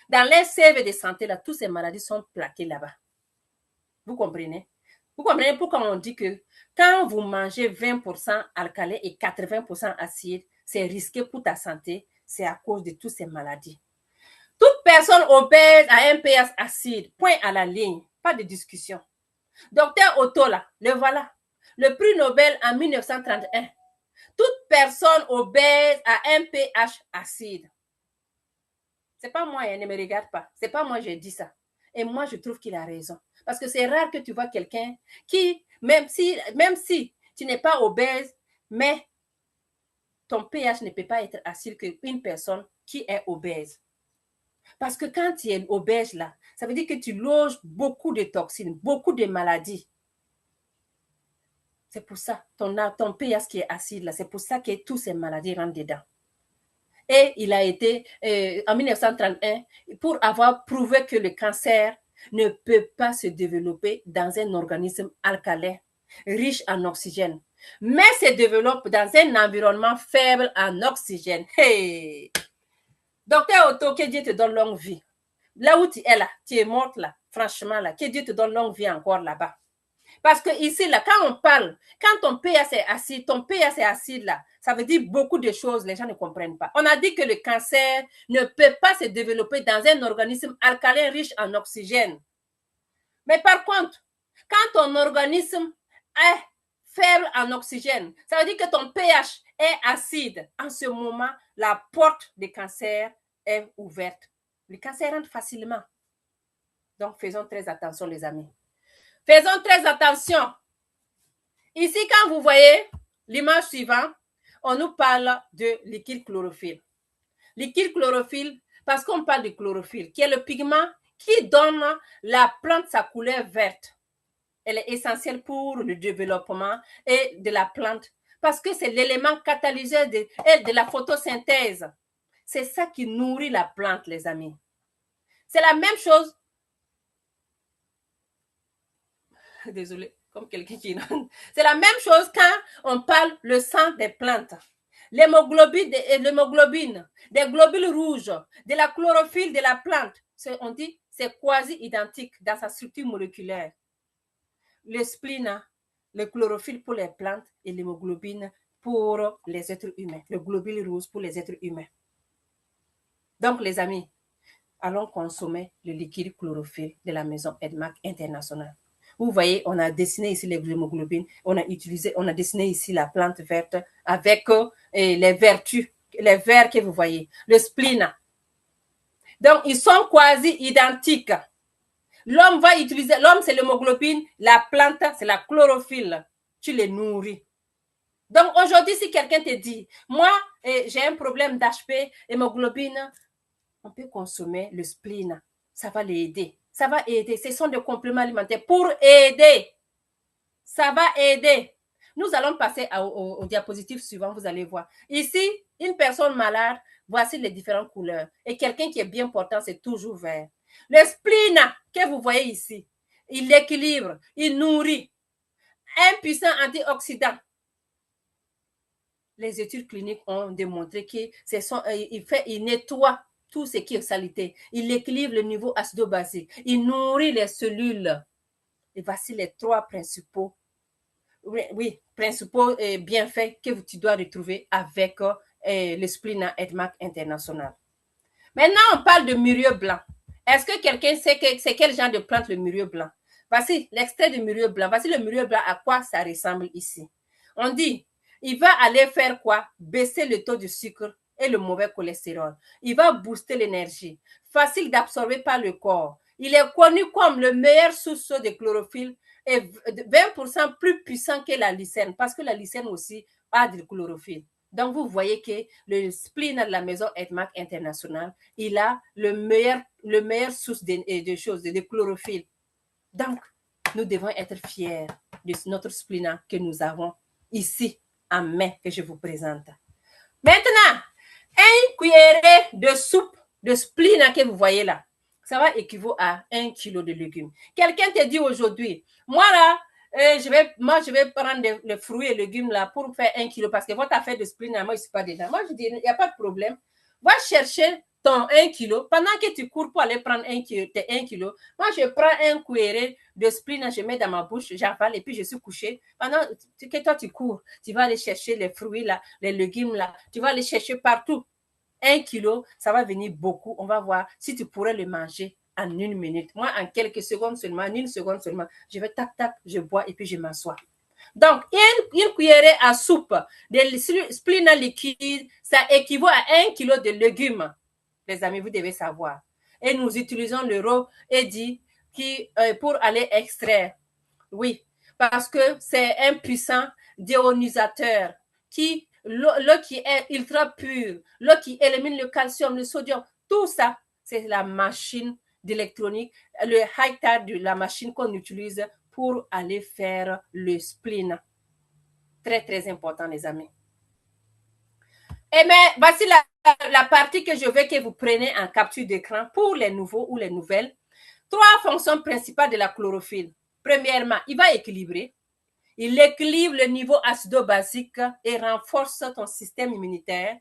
dans leur CV de santé, là, toutes ces maladies sont plaquées là-bas. Vous comprenez? Vous comprenez pourquoi on dit que quand vous mangez 20% alcalin et 80% acide, c'est risqué pour ta santé. C'est à cause de toutes ces maladies. Toute personne obèse a un pH acide. Point à la ligne. Pas de discussion. Docteur Otto, là, le voilà. Le prix Nobel en 1931. Toute personne obèse a un pH acide. C'est pas moi, ne me regarde pas. C'est pas moi, j'ai dit ça. Et moi, je trouve qu'il a raison. Parce que c'est rare que tu vois quelqu'un qui, même si tu n'es pas obèse, mais ton pH ne peut pas être acide qu'une personne qui est obèse. Parce que quand tu es obèse là, ça veut dire que tu loges beaucoup de toxines, beaucoup de maladies. C'est pour ça, ton pH qui est acide là, c'est pour ça que toutes ces maladies rentrent dedans. Et il a été, en 1931, pour avoir prouvé que le cancer ne peut pas se développer dans un organisme alcalin, riche en oxygène, mais se développe dans un environnement faible en oxygène. Hey! Docteur Otto, que Dieu te donne longue vie. Là où tu es là, tu es morte là, franchement là, que Dieu te donne longue vie encore là-bas. Parce que ici, là, quand on parle, quand ton pH est acide, ton pH est acide là, ça veut dire beaucoup de choses, les gens ne comprennent pas. On a dit que le cancer ne peut pas se développer dans un organisme alcalin riche en oxygène. Mais par contre, quand ton organisme est faible en oxygène, ça veut dire que ton pH est acide. En ce moment, la porte du cancer est ouverte. Le cancer rentre facilement. Donc, faisons très attention, les amis. Faisons très attention. Ici, quand vous voyez l'image suivante, on nous parle de liquide chlorophylle. Liquide chlorophylle, parce qu'on parle de chlorophylle, qui est le pigment qui donne la plante sa couleur verte. Elle est essentielle pour le développement et de la plante, parce que c'est l'élément catalyseur de la photosynthèse. C'est ça qui nourrit la plante, les amis. C'est la même chose. Désolée, comme quelqu'un qui... C'est la même chose quand on parle le sang des plantes. L'hémoglobine, des globules rouges, de la chlorophylle de la plante. On dit c'est quasi identique dans sa structure moléculaire. Le spleen, le chlorophylle pour les plantes et l'hémoglobine pour les êtres humains. Le globule rouge pour les êtres humains. Donc, les amis, allons consommer le liquide chlorophylle de la maison Edmark International. Vous voyez, on a dessiné ici les hémoglobines, on a dessiné ici la plante verte avec les vertus, les verts que vous voyez, le spleen. Donc, ils sont quasi identiques. L'homme c'est l'hémoglobine, la plante, c'est la chlorophylle. Tu les nourris. Donc, aujourd'hui, si quelqu'un te dit, moi, j'ai un problème d'HP, hémoglobine, on peut consommer le spleen. Ça va l'aider. Ça va aider. Ce sont des compléments alimentaires pour aider. Ça va aider. Nous allons passer au diapositive suivant, vous allez voir. Ici, une personne malade, voici les différentes couleurs. Et quelqu'un qui est bien portant, c'est toujours vert. Le spleen que vous voyez ici, il équilibre, il nourrit. Un puissant antioxydant. Les études cliniques ont démontré qu'il nettoie tout ce qui est salité. Il équilibre le niveau acido-basique. Il nourrit les cellules. Et voici les 3 principaux, principaux bienfaits que tu dois retrouver avec le spleen EDMAC International. Maintenant, on parle de mûrier blanc. Est-ce que quelqu'un sait c'est quel genre de plante le mûrier blanc? Voici l'extrait de mûrier blanc. Voici le mûrier blanc, à quoi ça ressemble ici. On dit, il va aller faire quoi? Baisser le taux de sucre et le mauvais cholestérol. Il va booster l'énergie. Facile d'absorber par le corps. Il est connu comme le meilleur source de chlorophylle et 20% plus puissant que la lycène, parce que la lycène aussi a de chlorophylle. Donc, vous voyez que le spleen de la maison EDMAC International, il a le meilleur source de choses, de chlorophylle. Donc, nous devons être fiers de notre spleen que nous avons ici en main, que je vous présente. Maintenant, une cuillerée de soupe de spleen que vous voyez là, ça va équivaut à 1 kg de légumes. Quelqu'un te dit aujourd'hui, moi là, je vais prendre les fruits et légumes là pour faire 1 kg parce que votre affaire de spleen, moi, je ne suis pas dedans. Moi, je dis, il n'y a pas de problème. Va chercher ton 1 kg. Pendant que tu cours pour aller prendre 1 kg, moi, je prends un cuillerée de spleen, je mets dans ma bouche, j'avale et puis je suis couchée. Pendant que toi, tu cours, tu vas aller chercher les fruits là, les légumes là, tu vas aller chercher partout. 1 kg, ça va venir beaucoup. On va voir si tu pourrais le manger en 1 minute. Moi, en quelques secondes seulement, en 1 seconde seulement, je vais tac, tac, je bois et puis je m'assois. Donc, une cuillerée à soupe de spleen liquide, ça équivaut à 1 kg de légumes. Les amis, vous devez savoir. Et nous utilisons le raw EDI pour aller extraire. Oui, parce que c'est un puissant déionisateur l'eau qui est ultra pure, l'eau qui élimine le calcium, le sodium, tout ça, c'est la machine d'électronique, le high-tech de la machine qu'on utilise pour aller faire le spleen. Très, très important, les amis. Et bien, voici la partie que je veux que vous preniez en capture d'écran pour les nouveaux ou les nouvelles. 3 fonctions principales de la chlorophylle. Premièrement, il va équilibrer. Il équilibre le niveau acido-basique et renforce ton système immunitaire.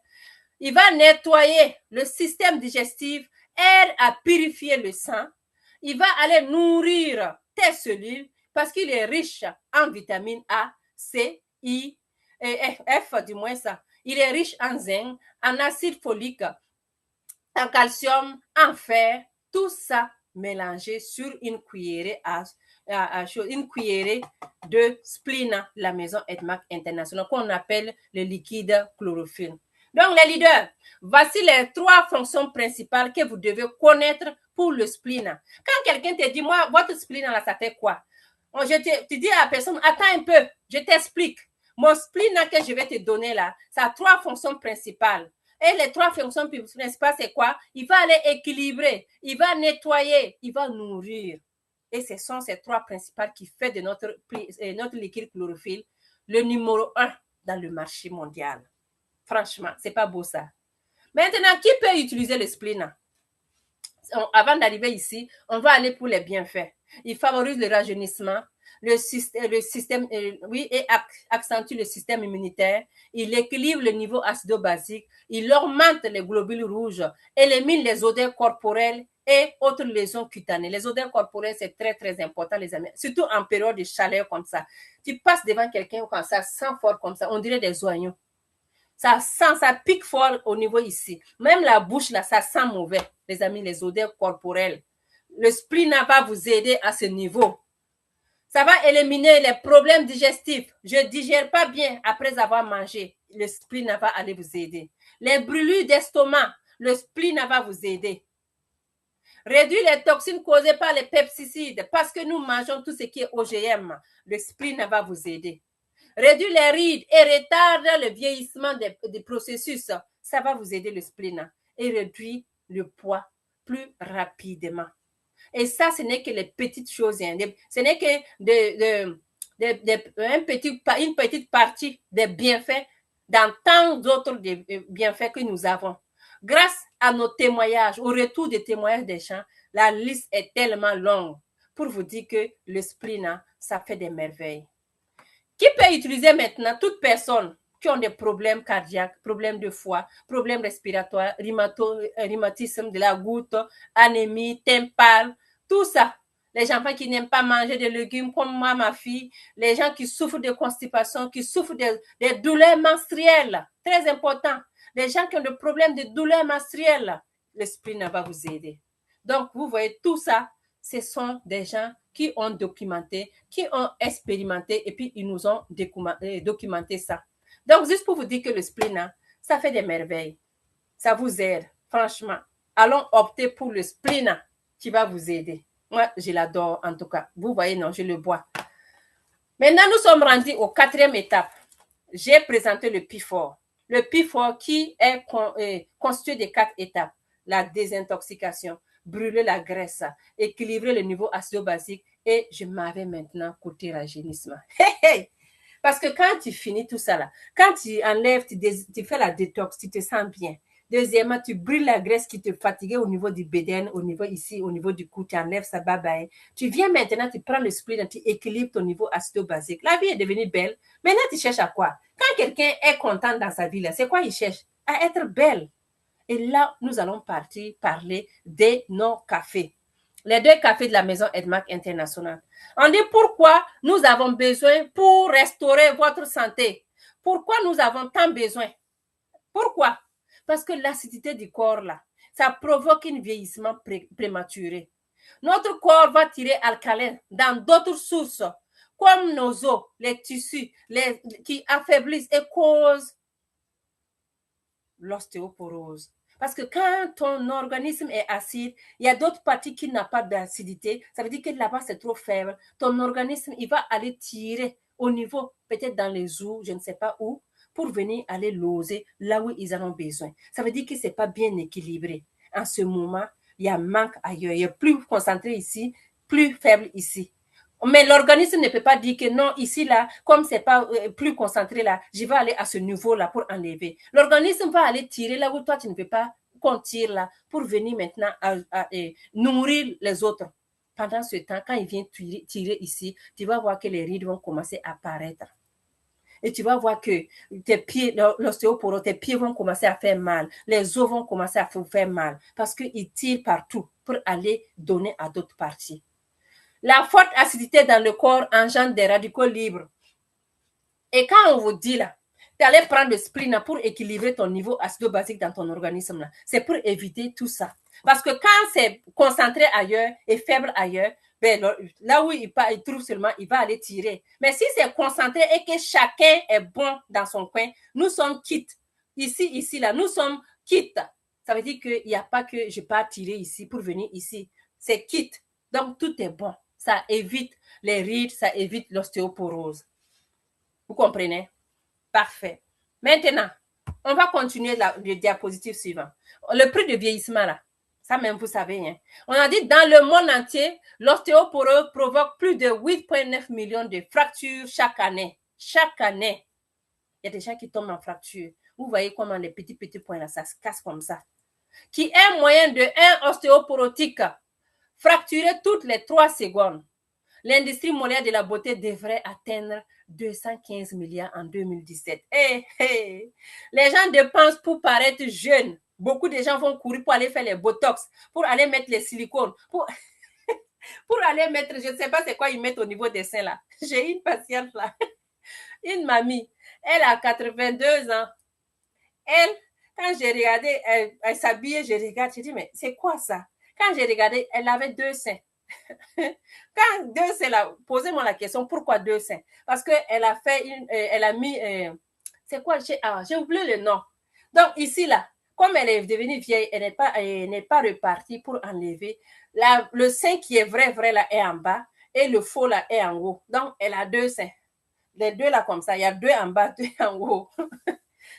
Il va nettoyer le système digestif, aide à purifier le sang. Il va aller nourrir tes cellules parce qu'il est riche en vitamine A, C, I et F, du moins ça. Il est riche en zinc, en acide folique, en calcium, en fer, tout ça mélangé sur une cuillerée une cuillerée de spleen, la maison EDMAC International, qu'on appelle le liquide chlorophylle. Donc, les leaders, voici les 3 fonctions principales que vous devez connaître pour le spleen. Quand quelqu'un te dit, moi, votre spleen, là, ça fait quoi? Tu dis à la personne, attends un peu, je t'explique. Mon spleen que je vais te donner là, ça a 3 fonctions principales. Et les 3 fonctions principales, c'est quoi? Il va aller équilibrer, il va nettoyer, il va nourrir. Et ce sont ces 3 principales qui font de notre liquide chlorophylle le numéro 1 dans le marché mondial. Franchement, c'est pas beau ça. Maintenant, qui peut utiliser le spleen? Avant d'arriver ici, on va aller pour les bienfaits. Il favorise le rajeunissement, le système et accentue le système immunitaire. Il équilibre le niveau acido-basique. Il augmente les globules rouges, élimine les odeurs corporelles et autres lésions cutanées. Les odeurs corporelles, c'est très, très important, les amis. Surtout en période de chaleur comme ça. Tu passes devant quelqu'un comme ça, sent fort comme ça, on dirait des oignons. Ça sent, ça pique fort au niveau ici. Même la bouche, là, ça sent mauvais, les amis, les odeurs corporelles. Le spleen va vous aider à ce niveau. Ça va éliminer les problèmes digestifs. Je ne digère pas bien après avoir mangé. Le spleen va aller vous aider. Les brûlures d'estomac, le spleen va vous aider. Réduire les toxines causées par les pesticides parce que nous mangeons tout ce qui est OGM. Le spleen va vous aider. Réduire les rides et retarder le vieillissement des processus. Ça va vous aider le spleen et réduire le poids plus rapidement. Et ça, ce n'est que les petites choses. Ce n'est que une petite partie des bienfaits dans tant d'autres bienfaits que nous avons. Grâce à nos témoignages, au retour des témoignages des gens, la liste est tellement longue pour vous dire que le spleen, ça fait des merveilles. Qui peut utiliser maintenant? Toute personne qui ont des problèmes cardiaques, problèmes de foie, problèmes respiratoires, rhumatisme de la goutte, anémie, teint pâle, tout ça. les enfants qui n'aiment pas manger de légumes comme moi, ma fille, les gens qui souffrent de constipation, qui souffrent des douleurs menstruelles, très important. Les gens qui ont des problèmes de douleurs menstruelles, le spleen va vous aider. Donc, vous voyez, tout ça, ce sont des gens qui ont documenté, qui ont expérimenté et puis ils nous ont documenté ça. Donc, juste pour vous dire que le spleen, ça fait des merveilles. Ça vous aide, franchement. Allons opter pour le spleen qui va vous aider. Moi, je l'adore en tout cas. Vous voyez, non, je le bois. Maintenant, nous sommes rendus aux 4e étape. J'ai présenté le PIFOR. Le PIFOR qui est constitué de 4 étapes. La désintoxication, brûler la graisse, équilibrer le niveau acido-basique et je m'avais maintenant coûté l'hygiénisme. Hey, hey! Parce que quand tu finis tout ça là, quand tu enlèves, tu fais la détox, tu te sens bien. Deuxièmement, tu brûles la graisse qui te fatiguait au niveau du béden, au niveau ici, au niveau du cou, tu enlèves ça, bye bye. Tu viens maintenant, tu prends le spleen, tu équilibres ton niveau acido-basique. La vie est devenue belle. Maintenant, tu cherches à quoi? Quand quelqu'un est content dans sa vie, là, c'est quoi il cherche? À être belle. Et là, nous allons parler de nos cafés. Les 2 cafés de la maison Edmark International. On dit pourquoi nous avons besoin pour restaurer votre santé. Pourquoi nous avons tant besoin? Pourquoi? Parce que l'acidité du corps, là, ça provoque un vieillissement prématuré. Notre corps va tirer alcalin dans d'autres sources, comme nos os, les tissus, qui affaiblissent et causent l'ostéoporose. Parce que quand ton organisme est acide, il y a d'autres parties qui n'ont pas d'acidité. Ça veut dire que là-bas, c'est trop faible. Ton organisme, il va aller tirer au niveau, peut-être dans les os, je ne sais pas où, pour venir aller loser là où ils en ont besoin. Ça veut dire que ce n'est pas bien équilibré. En ce moment, il y a manque ailleurs. Il est plus concentré ici, plus faible ici. Mais l'organisme ne peut pas dire que non, ici, là, comme c'est pas plus concentré là, je vais aller à ce niveau-là pour enlever. L'organisme va aller tirer là où toi, tu ne peux pas qu'on tire là pour venir maintenant à nourrir les autres. Pendant ce temps, quand il vient tirer ici, tu vas voir que les rides vont commencer à apparaître. Et tu vas voir que tes pieds, l'ostéoporose, tes pieds vont commencer à faire mal. Les os vont commencer à faire mal parce qu'ils tirent partout pour aller donner à d'autres parties. La forte acidité dans le corps engendre des radicaux libres. Et quand on vous dit là, tu allais prendre le spleen pour équilibrer ton niveau acido-basique dans ton organisme là, c'est pour éviter tout ça. Parce que quand c'est concentré ailleurs et faible ailleurs, ben, là où il trouve seulement, il va aller tirer. Mais si c'est concentré et que chacun est bon dans son coin, nous sommes quittes. Ici, là, nous sommes quittes. Ça veut dire qu'il n'y a pas que je pars tirer ici pour venir ici. C'est quitte. Donc, tout est bon. Ça évite les rides, ça évite l'ostéoporose. Vous comprenez? Parfait. Maintenant, on va continuer le diapositive suivant. Le prix de vieillissement, là, ça même vous savez. Hein. On a dit dans le monde entier, l'ostéoporose provoque plus de 8,9 millions de fractures chaque année. Chaque année. Il y a des gens qui tombent en fracture. Vous voyez comment les petits points là, ça se casse comme ça. Qui est un moyen de 1 ostéoporotique fracturé toutes les 3 secondes. L'industrie mondiale de la beauté devrait atteindre 215 milliards en 2017. Hey, hey. Les gens dépensent pour paraître jeunes. Beaucoup de gens vont courir pour aller faire les botox, pour aller mettre les silicones, pour aller mettre, je ne sais pas c'est quoi ils mettent au niveau des seins là. J'ai une patiente là, une mamie, elle a 82 ans. Elle, quand j'ai regardé, elle s'habillait, je regarde, je dis, mais c'est quoi ça? Quand j'ai regardé, elle avait 2 seins. Quand 2 seins là, posez-moi la question, pourquoi 2 seins? Parce qu'elle a fait elle a mis, c'est quoi? J'ai oublié le nom. Donc ici là, comme elle est devenue vieille, elle n'est pas repartie pour enlever. Le sein qui est vrai là est en bas et le faux là est en haut. Donc elle a 2 seins. Les 2 là comme ça, il y a 2 en bas, 2 en haut.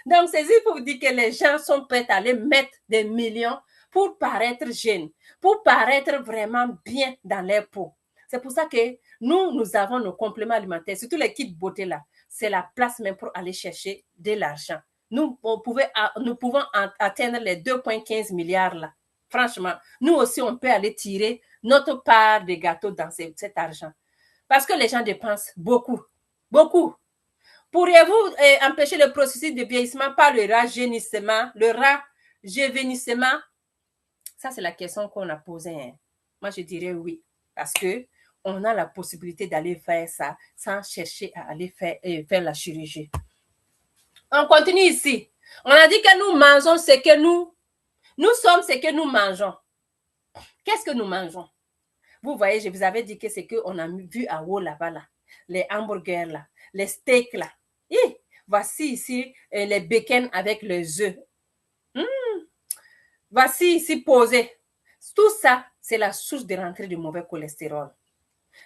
Donc, c'est juste pour vous dire que les gens sont prêts à aller mettre des millions pour paraître jeunes, pour paraître vraiment bien dans leur peau. C'est pour ça que nous avons nos compléments alimentaires, surtout les kits beauté là. C'est la place même pour aller chercher de l'argent. Nous pouvons atteindre les 2,15 milliards là. Franchement, nous aussi, on peut aller tirer notre part de gâteau dans cet argent. Parce que les gens dépensent beaucoup, beaucoup. Pourriez-vous empêcher le processus de vieillissement par le rajeunissement, Ça, c'est la question qu'on a posée. Hein. Moi, je dirais oui. Parce que on a la possibilité d'aller faire ça sans chercher à aller faire la chirurgie. On continue ici. On a dit que nous mangeons ce que nous sommes ce que nous mangeons. Qu'est-ce que nous mangeons? Vous voyez, je vous avais dit que c'est qu'on a vu à haut là-bas, là, les hamburgers, là, les steaks, là. Et voici ici les bacon avec les œufs. Voici ici posé. Tout ça, c'est la source de rentrée du mauvais cholestérol.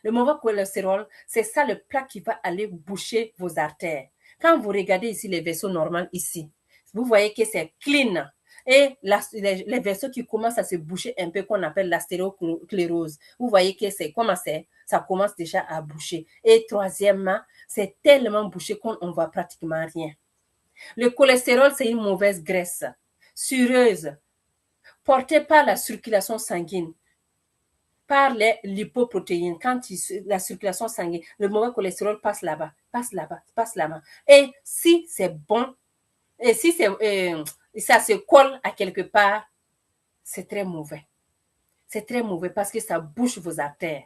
Le mauvais cholestérol, c'est ça le plat qui va aller boucher vos artères. Quand vous regardez ici les vaisseaux normaux ici, vous voyez que c'est clean. Et les vaisseaux qui commencent à se boucher un peu, qu'on appelle l'astérosclérose, vous voyez que c'est comment c'est, ça commence déjà à boucher. Et troisièmement, c'est tellement bouché qu'on ne voit pratiquement rien. Le cholestérol, c'est une mauvaise graisse, sureuse, portée par la circulation sanguine, par les lipoprotéines. Quand la circulation sanguine, le mauvais cholestérol passe là-bas, passe là-bas, passe là-bas. Et si c'est bon, et si ça se colle à quelque part, c'est très mauvais. C'est très mauvais parce que ça bouche vos artères.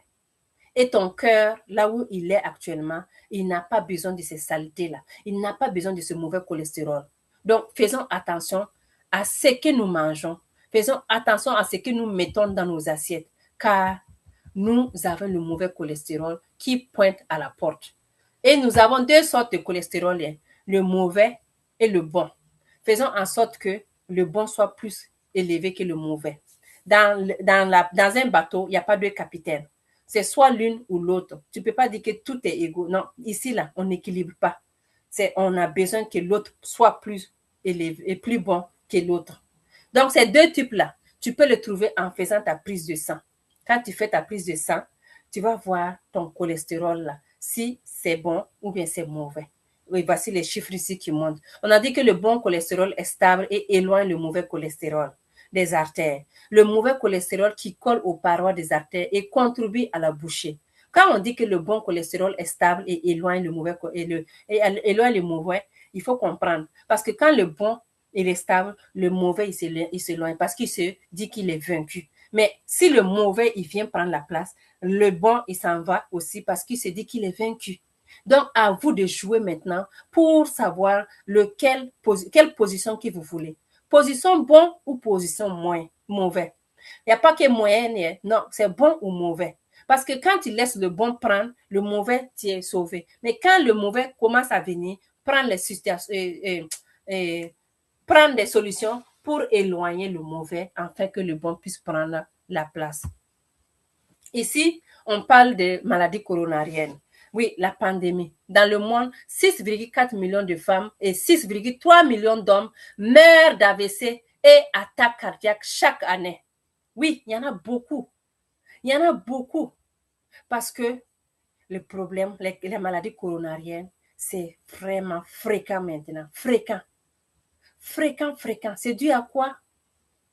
Et ton cœur, là où il est actuellement, il n'a pas besoin de ces saletés-là. Il n'a pas besoin de ce mauvais cholestérol. Donc, faisons attention à ce que nous mangeons. Faisons attention à ce que nous mettons dans nos assiettes. Car nous avons le mauvais cholestérol qui pointe à la porte. Et nous avons deux sortes de cholestérol, le mauvais et le bon. Faisons en sorte que le bon soit plus élevé que le mauvais. Dans un bateau, il n'y a pas de capitaine. C'est soit l'une ou l'autre. Tu ne peux pas dire que tout est égaux. Non, ici, là, on n'équilibre pas. On a besoin que l'autre soit plus élevé et plus bon que l'autre. Donc, ces deux types-là, tu peux les trouver en faisant ta prise de sang. Quand tu fais ta prise de sang, tu vas voir ton cholestérol là, si c'est bon ou bien c'est mauvais. Oui, voici les chiffres ici qui montrent. On a dit que le bon cholestérol est stable et éloigne le mauvais cholestérol des artères. Le mauvais cholestérol qui colle aux parois des artères et contribue à la bouchée. Quand on dit que le bon cholestérol est stable et éloigne le mauvais, il faut comprendre. Parce que quand le bon il est stable, le mauvais il s'éloigne parce qu'il se dit qu'il est vaincu. Mais si le mauvais il vient prendre la place, le bon il s'en va aussi parce qu'il se dit qu'il est vaincu. Donc, à vous de jouer maintenant pour savoir quelle position que vous voulez. Position bon ou position moins mauvais. Il n'y a pas que moyenne, non, c'est bon ou mauvais. Parce que quand tu laisses le bon prendre, le mauvais t'y est sauvé. Mais quand le mauvais commence à venir, prendre prendre des solutions pour éloigner le mauvais afin que le bon puisse prendre la place. Ici, on parle de maladies coronariennes. Oui, la pandémie. Dans le monde, 6,4 millions de femmes et 6,3 millions d'hommes meurent d'AVC et attaques cardiaques chaque année. Oui, il y en a beaucoup. Il y en a beaucoup. Parce que le problème, les maladies coronariennes, c'est vraiment fréquent maintenant. Fréquent. C'est dû à quoi?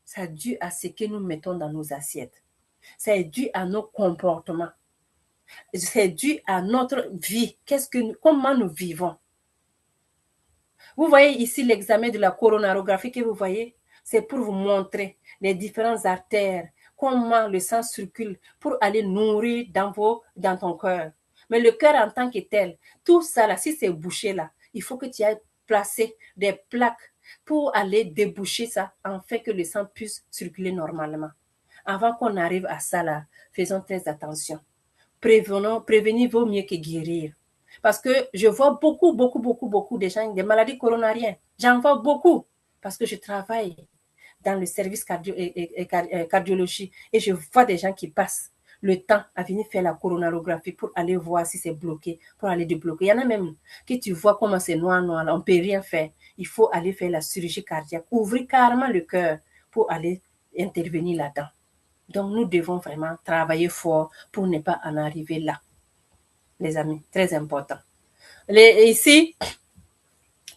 C'est dû à ce que nous mettons dans nos assiettes. C'est dû à nos comportements. C'est dû à notre vie. Comment nous vivons? Vous voyez ici l'examen de la coronarographie que vous voyez? C'est pour vous montrer les différentes artères, comment le sang circule pour aller nourrir dans ton cœur. Mais le cœur en tant que tel, tout ça là, si c'est bouché là, il faut que tu ailles placer des plaques pour aller déboucher ça, afin que le sang puisse circuler normalement. Avant qu'on arrive à ça là, faisons très attention. Prévenir vaut mieux que guérir. Parce que je vois beaucoup de gens, des maladies coronariennes. J'en vois beaucoup parce que je travaille dans le service cardiologie et je vois des gens qui passent le temps à venir faire la coronarographie pour aller voir si c'est bloqué, pour aller débloquer. Il y en a même que tu vois comment c'est noir, là, on ne peut rien faire. Il faut aller faire la chirurgie cardiaque, ouvrir carrément le cœur pour aller intervenir là-dedans. Donc, nous devons vraiment travailler fort pour ne pas en arriver là. Les amis, très important. Ici,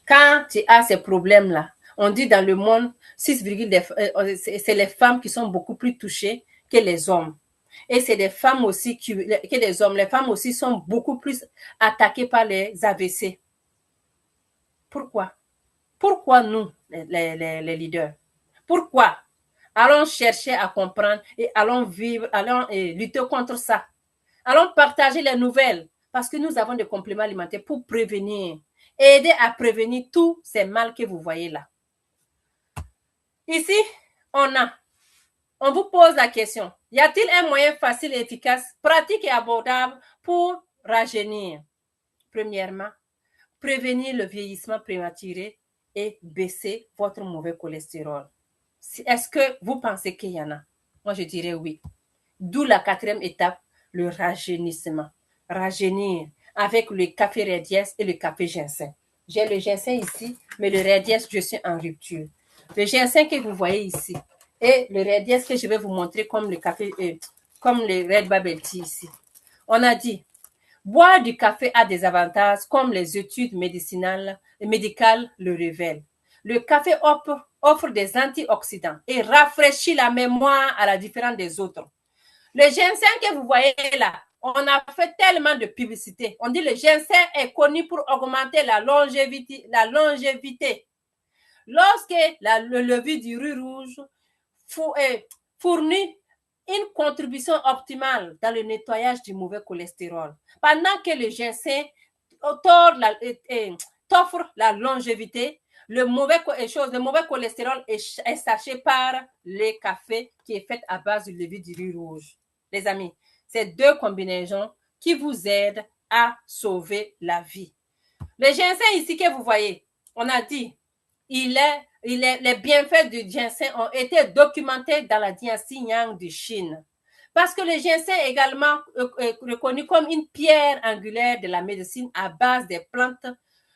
quand tu as ces problèmes-là, on dit dans le monde, c'est les femmes qui sont beaucoup plus touchées que les hommes. Et c'est des femmes aussi que les hommes. Les femmes aussi sont beaucoup plus attaquées par les AVC. Pourquoi? Pourquoi nous, les leaders? Pourquoi? Allons chercher à comprendre et allons vivre, allons lutter contre ça. Allons partager les nouvelles parce que nous avons des compléments alimentaires pour prévenir, aider à prévenir tous ces mal que vous voyez là. Ici, on vous pose la question, y a-t-il un moyen facile et efficace, pratique et abordable pour rajeunir? Premièrement, prévenir le vieillissement prématuré et baisser votre mauvais cholestérol. Est-ce que vous pensez qu'il y en a? Moi, je dirais oui. D'où la 4e étape, le rajeunissement. Rajeunir avec le café Redies et le café ginseng. J'ai le ginseng ici, mais le Redies, je suis en rupture. Le ginseng que vous voyez ici et le Redies que je vais vous montrer comme le café, comme le Red Bubble Tea ici. On a dit, boire du café a des avantages comme les études médicales le révèlent. Le café offre des antioxydants et rafraîchit la mémoire à la différence des autres. Le ginseng que vous voyez là, on a fait tellement de publicité. On dit le ginseng est connu pour augmenter la longévité. Lorsque le levure du riz rouge fournit une contribution optimale dans le nettoyage du mauvais cholestérol, pendant que le ginseng t'offre la longévité, le mauvais cholestérol est saché par le café qui est fait à base du levure du riz rouge. Les amis, c'est 2 combinaisons qui vous aident à sauver la vie. Le ginseng ici que vous voyez, on a dit, les bienfaits du ginseng ont été documentés dans la dynastie Yang de Chine. Parce que le ginseng est également reconnu comme une pierre angulaire de la médecine à base des plantes,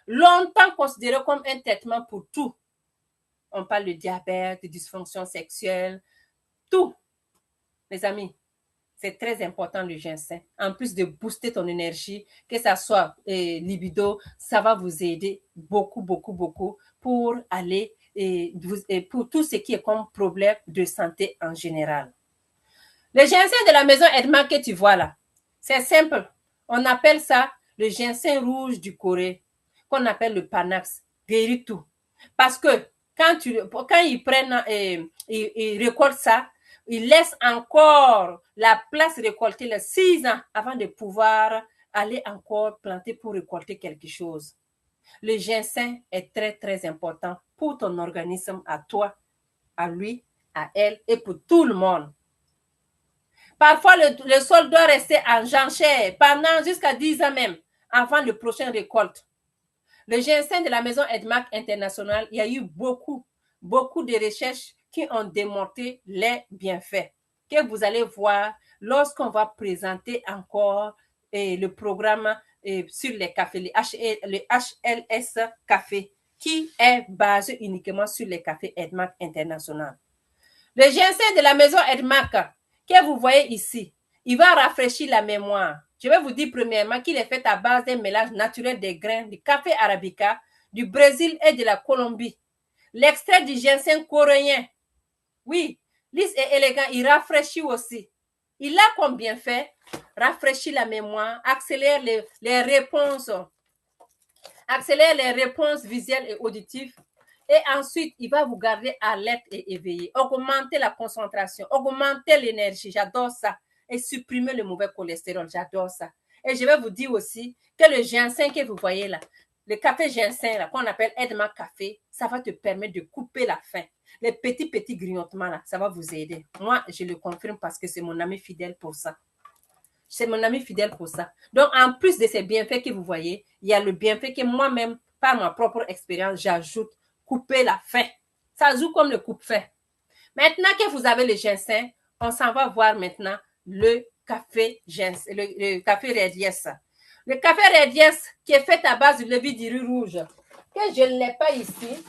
longtemps considéré comme un traitement pour tout. On parle de diabète, de dysfonction sexuelle, tout. Les amis, c'est très important le ginseng. En plus de booster ton énergie, que ça soit libido, ça va vous aider beaucoup, beaucoup, beaucoup pour aller pour tout ce qui est comme problème de santé en général. Le ginseng de la maison Edma que tu vois là, c'est simple. On appelle ça le ginseng rouge du Corée, qu'on appelle le Panax, guérit tout. Parce que quand ils prennent ils récoltent ça, ils laissent encore la place récoltée les 6 ans avant de pouvoir aller encore planter pour récolter quelque chose. Le ginseng est très, très important pour ton organisme, à toi, à lui, à elle et pour tout le monde. Parfois, le sol doit rester en jachère pendant jusqu'à 10 ans même, avant le prochain récolte. Le ginseng de la maison Edmark International, il y a eu beaucoup de recherches qui ont démontré les bienfaits que vous allez voir lorsqu'on va présenter encore le programme sur les cafés, le HLS Café, qui est basé uniquement sur les cafés Edmark International. Le ginseng de la maison Edmark, que vous voyez ici, il va rafraîchir la mémoire. Je vais vous dire premièrement qu'il est fait à base d'un mélange naturel des grains du café arabica, du Brésil et de la Colombie. L'extrait du ginseng coréen, oui, lisse et élégant, il rafraîchit aussi. Il a comme bienfait, rafraîchit la mémoire, accélère les réponses visuelles et auditives. Et ensuite, il va vous garder alerte et éveillé, augmenter la concentration, augmenter l'énergie, j'adore ça, et supprimer le mauvais cholestérol, j'adore ça. Et je vais vous dire aussi que le ginseng que vous voyez là, le café ginseng là, qu'on appelle Edma Café, ça va te permettre de couper la faim. Les petits grignotements là, ça va vous aider. Moi, je le confirme parce que c'est mon ami fidèle pour ça. C'est mon ami fidèle pour ça. Donc, en plus de ces bienfaits que vous voyez, il y a le bienfait que moi-même, par ma propre expérience, j'ajoute couper la faim. Ça joue comme le coupe-faim. Maintenant que vous avez le ginseng, on s'en va voir maintenant le café ginseng, le café Redies. Le café Redies qui est fait à base de levure du riz rouge, que je ne l'ai pas ici.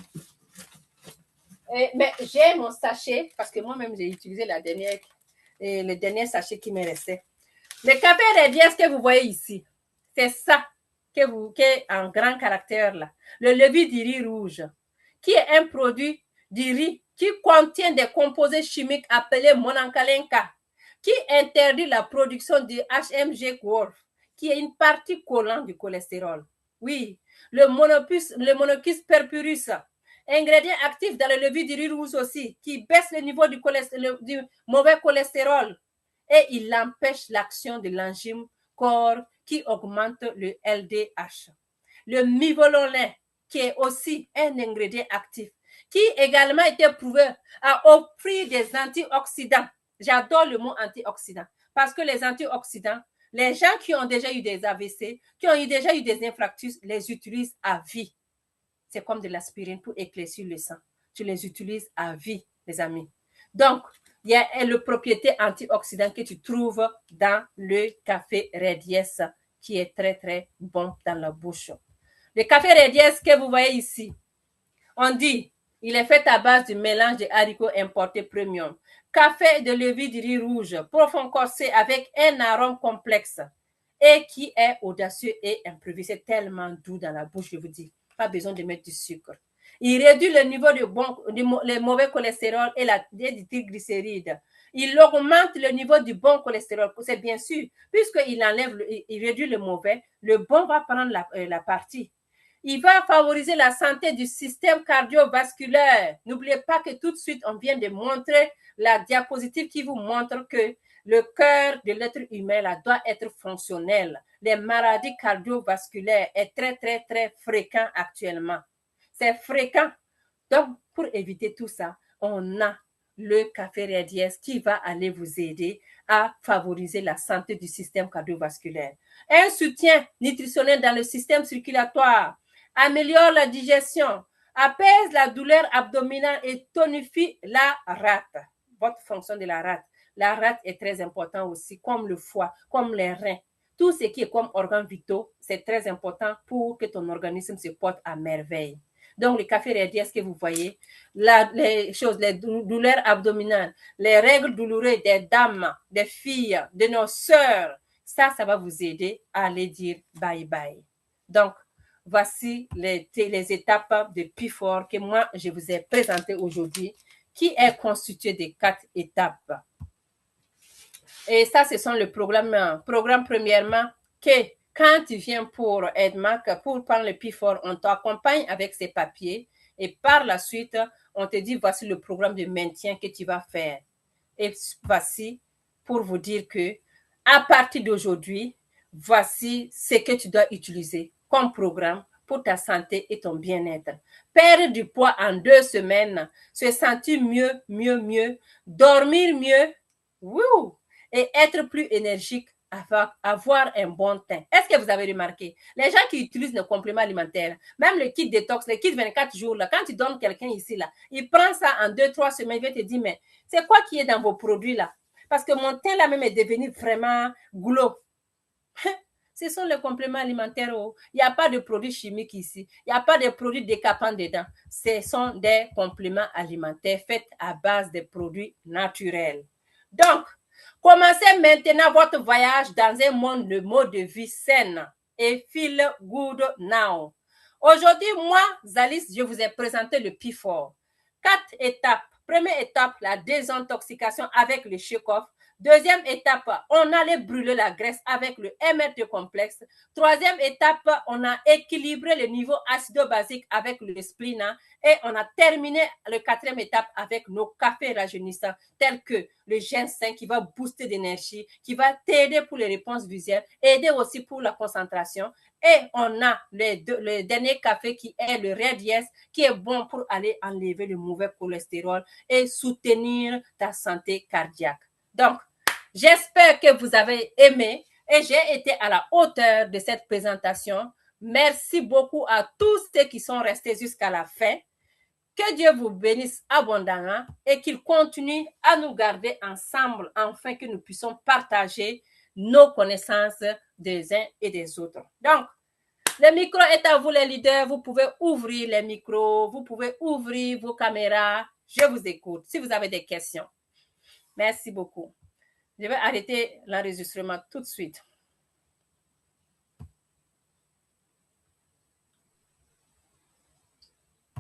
Mais j'ai mon sachet, parce que moi-même, j'ai utilisé le dernier sachet qui me restait. Le café Redies que vous voyez ici, c'est ça qui est en grand caractère là. Le levure du riz rouge, qui est un produit du riz qui contient des composés chimiques appelés mononcalinca, qui interdit la production du HMG-CoA, qui est une partie collante du cholestérol. Oui, le monocus purpurus, Ingrédient actif dans le levure du riz rouge aussi, qui baisse le niveau du mauvais cholestérol et il empêche l'action de l'enzyme corps qui augmente le LDH. Le mivololin, qui est aussi un ingrédient actif, qui également été prouvé à offrir des antioxydants. J'adore le mot antioxydant parce que les antioxydants, les gens qui ont déjà eu des AVC, qui ont déjà eu des infarctus, les utilisent à vie. C'est comme de l'aspirine pour éclaircir le sang. Tu les utilises à vie, les amis. Donc, il y a le propriété antioxydant que tu trouves dans le café Red Yes, qui est très, très bon dans la bouche. Le café Red Yes que vous voyez ici, on dit, il est fait à base du mélange de haricots importés premium, café de levure de riz rouge, profond corsé avec un arôme complexe et qui est audacieux et imprévu. C'est tellement doux dans la bouche, je vous dis. Pas besoin de mettre du sucre. Il réduit le niveau de mauvais cholestérol et des triglycérides. Il augmente le niveau du bon cholestérol. C'est bien sûr, puisqu'il il réduit le mauvais, le bon va prendre la partie. Il va favoriser la santé du système cardiovasculaire. N'oubliez pas que tout de suite, on vient de montrer la diapositive qui vous montre que le cœur de l'être humain là, doit être fonctionnel. Les maladies cardiovasculaires est très, très, très fréquent actuellement. C'est fréquent. Donc, pour éviter tout ça, on a le café Red Yes qui va aller vous aider à favoriser la santé du système cardiovasculaire. Un soutien nutritionnel dans le système circulatoire améliore la digestion, apaise la douleur abdominale et tonifie la rate. Votre fonction de la rate. La rate est très importante aussi, comme le foie, comme les reins. Tout ce qui est comme organes vitaux, c'est très important pour que ton organisme se porte à merveille. Donc, le café Red Yes que vous voyez, les douleurs abdominales, les règles douloureuses des dames, des filles, de nos sœurs, ça va vous aider à aller dire bye bye. Donc, voici les étapes de P4 que moi, je vous ai présentées aujourd'hui, qui est constitué de 4 étapes. Et ça, ce sont le programme premièrement, que quand tu viens pour EdMac, pour prendre le P4, on t'accompagne avec ces papiers et par la suite, on te dit, voici le programme de maintien que tu vas faire. Et voici pour vous dire que à partir d'aujourd'hui, voici ce que tu dois utiliser comme programme pour ta santé et ton bien-être. Perdre du poids en 2 semaines, se sentir mieux, dormir mieux, wouh, et être plus énergique, avoir un bon teint. Est-ce que vous avez remarqué? Les gens qui utilisent le complément alimentaire, même le kit détox, le kit 24 jours, là, quand tu donnes quelqu'un ici, là, il prend ça en 2-3 semaines, il va te dire, mais c'est quoi qui est dans vos produits là? Parce que mon teint là même est devenu vraiment glow. Ce sont les compléments alimentaires. Oh. Il n'y a pas de produits chimiques ici. Il n'y a pas de produits décapants dedans. Ce sont des compléments alimentaires faits à base de produits naturels. Donc, commencez maintenant votre voyage dans un monde de mode de vie saine et feel good now. Aujourd'hui, moi, Zalis, je vous ai présenté le P4. 4 étapes. Première étape, la désintoxication avec le Chekhov. Deuxième étape, on allait brûler la graisse avec le MRT complexe. Troisième étape, on a équilibré le niveau acido-basique avec le splina. Et on a terminé le 4e étape avec nos cafés rajeunissants, tels que le ginseng qui va booster d'énergie, qui va t'aider pour les réponses visuelles, aider aussi pour la concentration. Et on a le dernier café qui est le Red Yes, qui est bon pour aller enlever le mauvais cholestérol et soutenir ta santé cardiaque. Donc, j'espère que vous avez aimé et j'ai été à la hauteur de cette présentation. Merci beaucoup à tous ceux qui sont restés jusqu'à la fin. Que Dieu vous bénisse abondamment et qu'il continue à nous garder ensemble afin que nous puissions partager nos connaissances des uns et des autres. Donc, le micro est à vous les leaders. Vous pouvez ouvrir les micros, vous pouvez ouvrir vos caméras. Je vous écoute si vous avez des questions. Merci beaucoup. Je vais arrêter l'enregistrement tout de suite.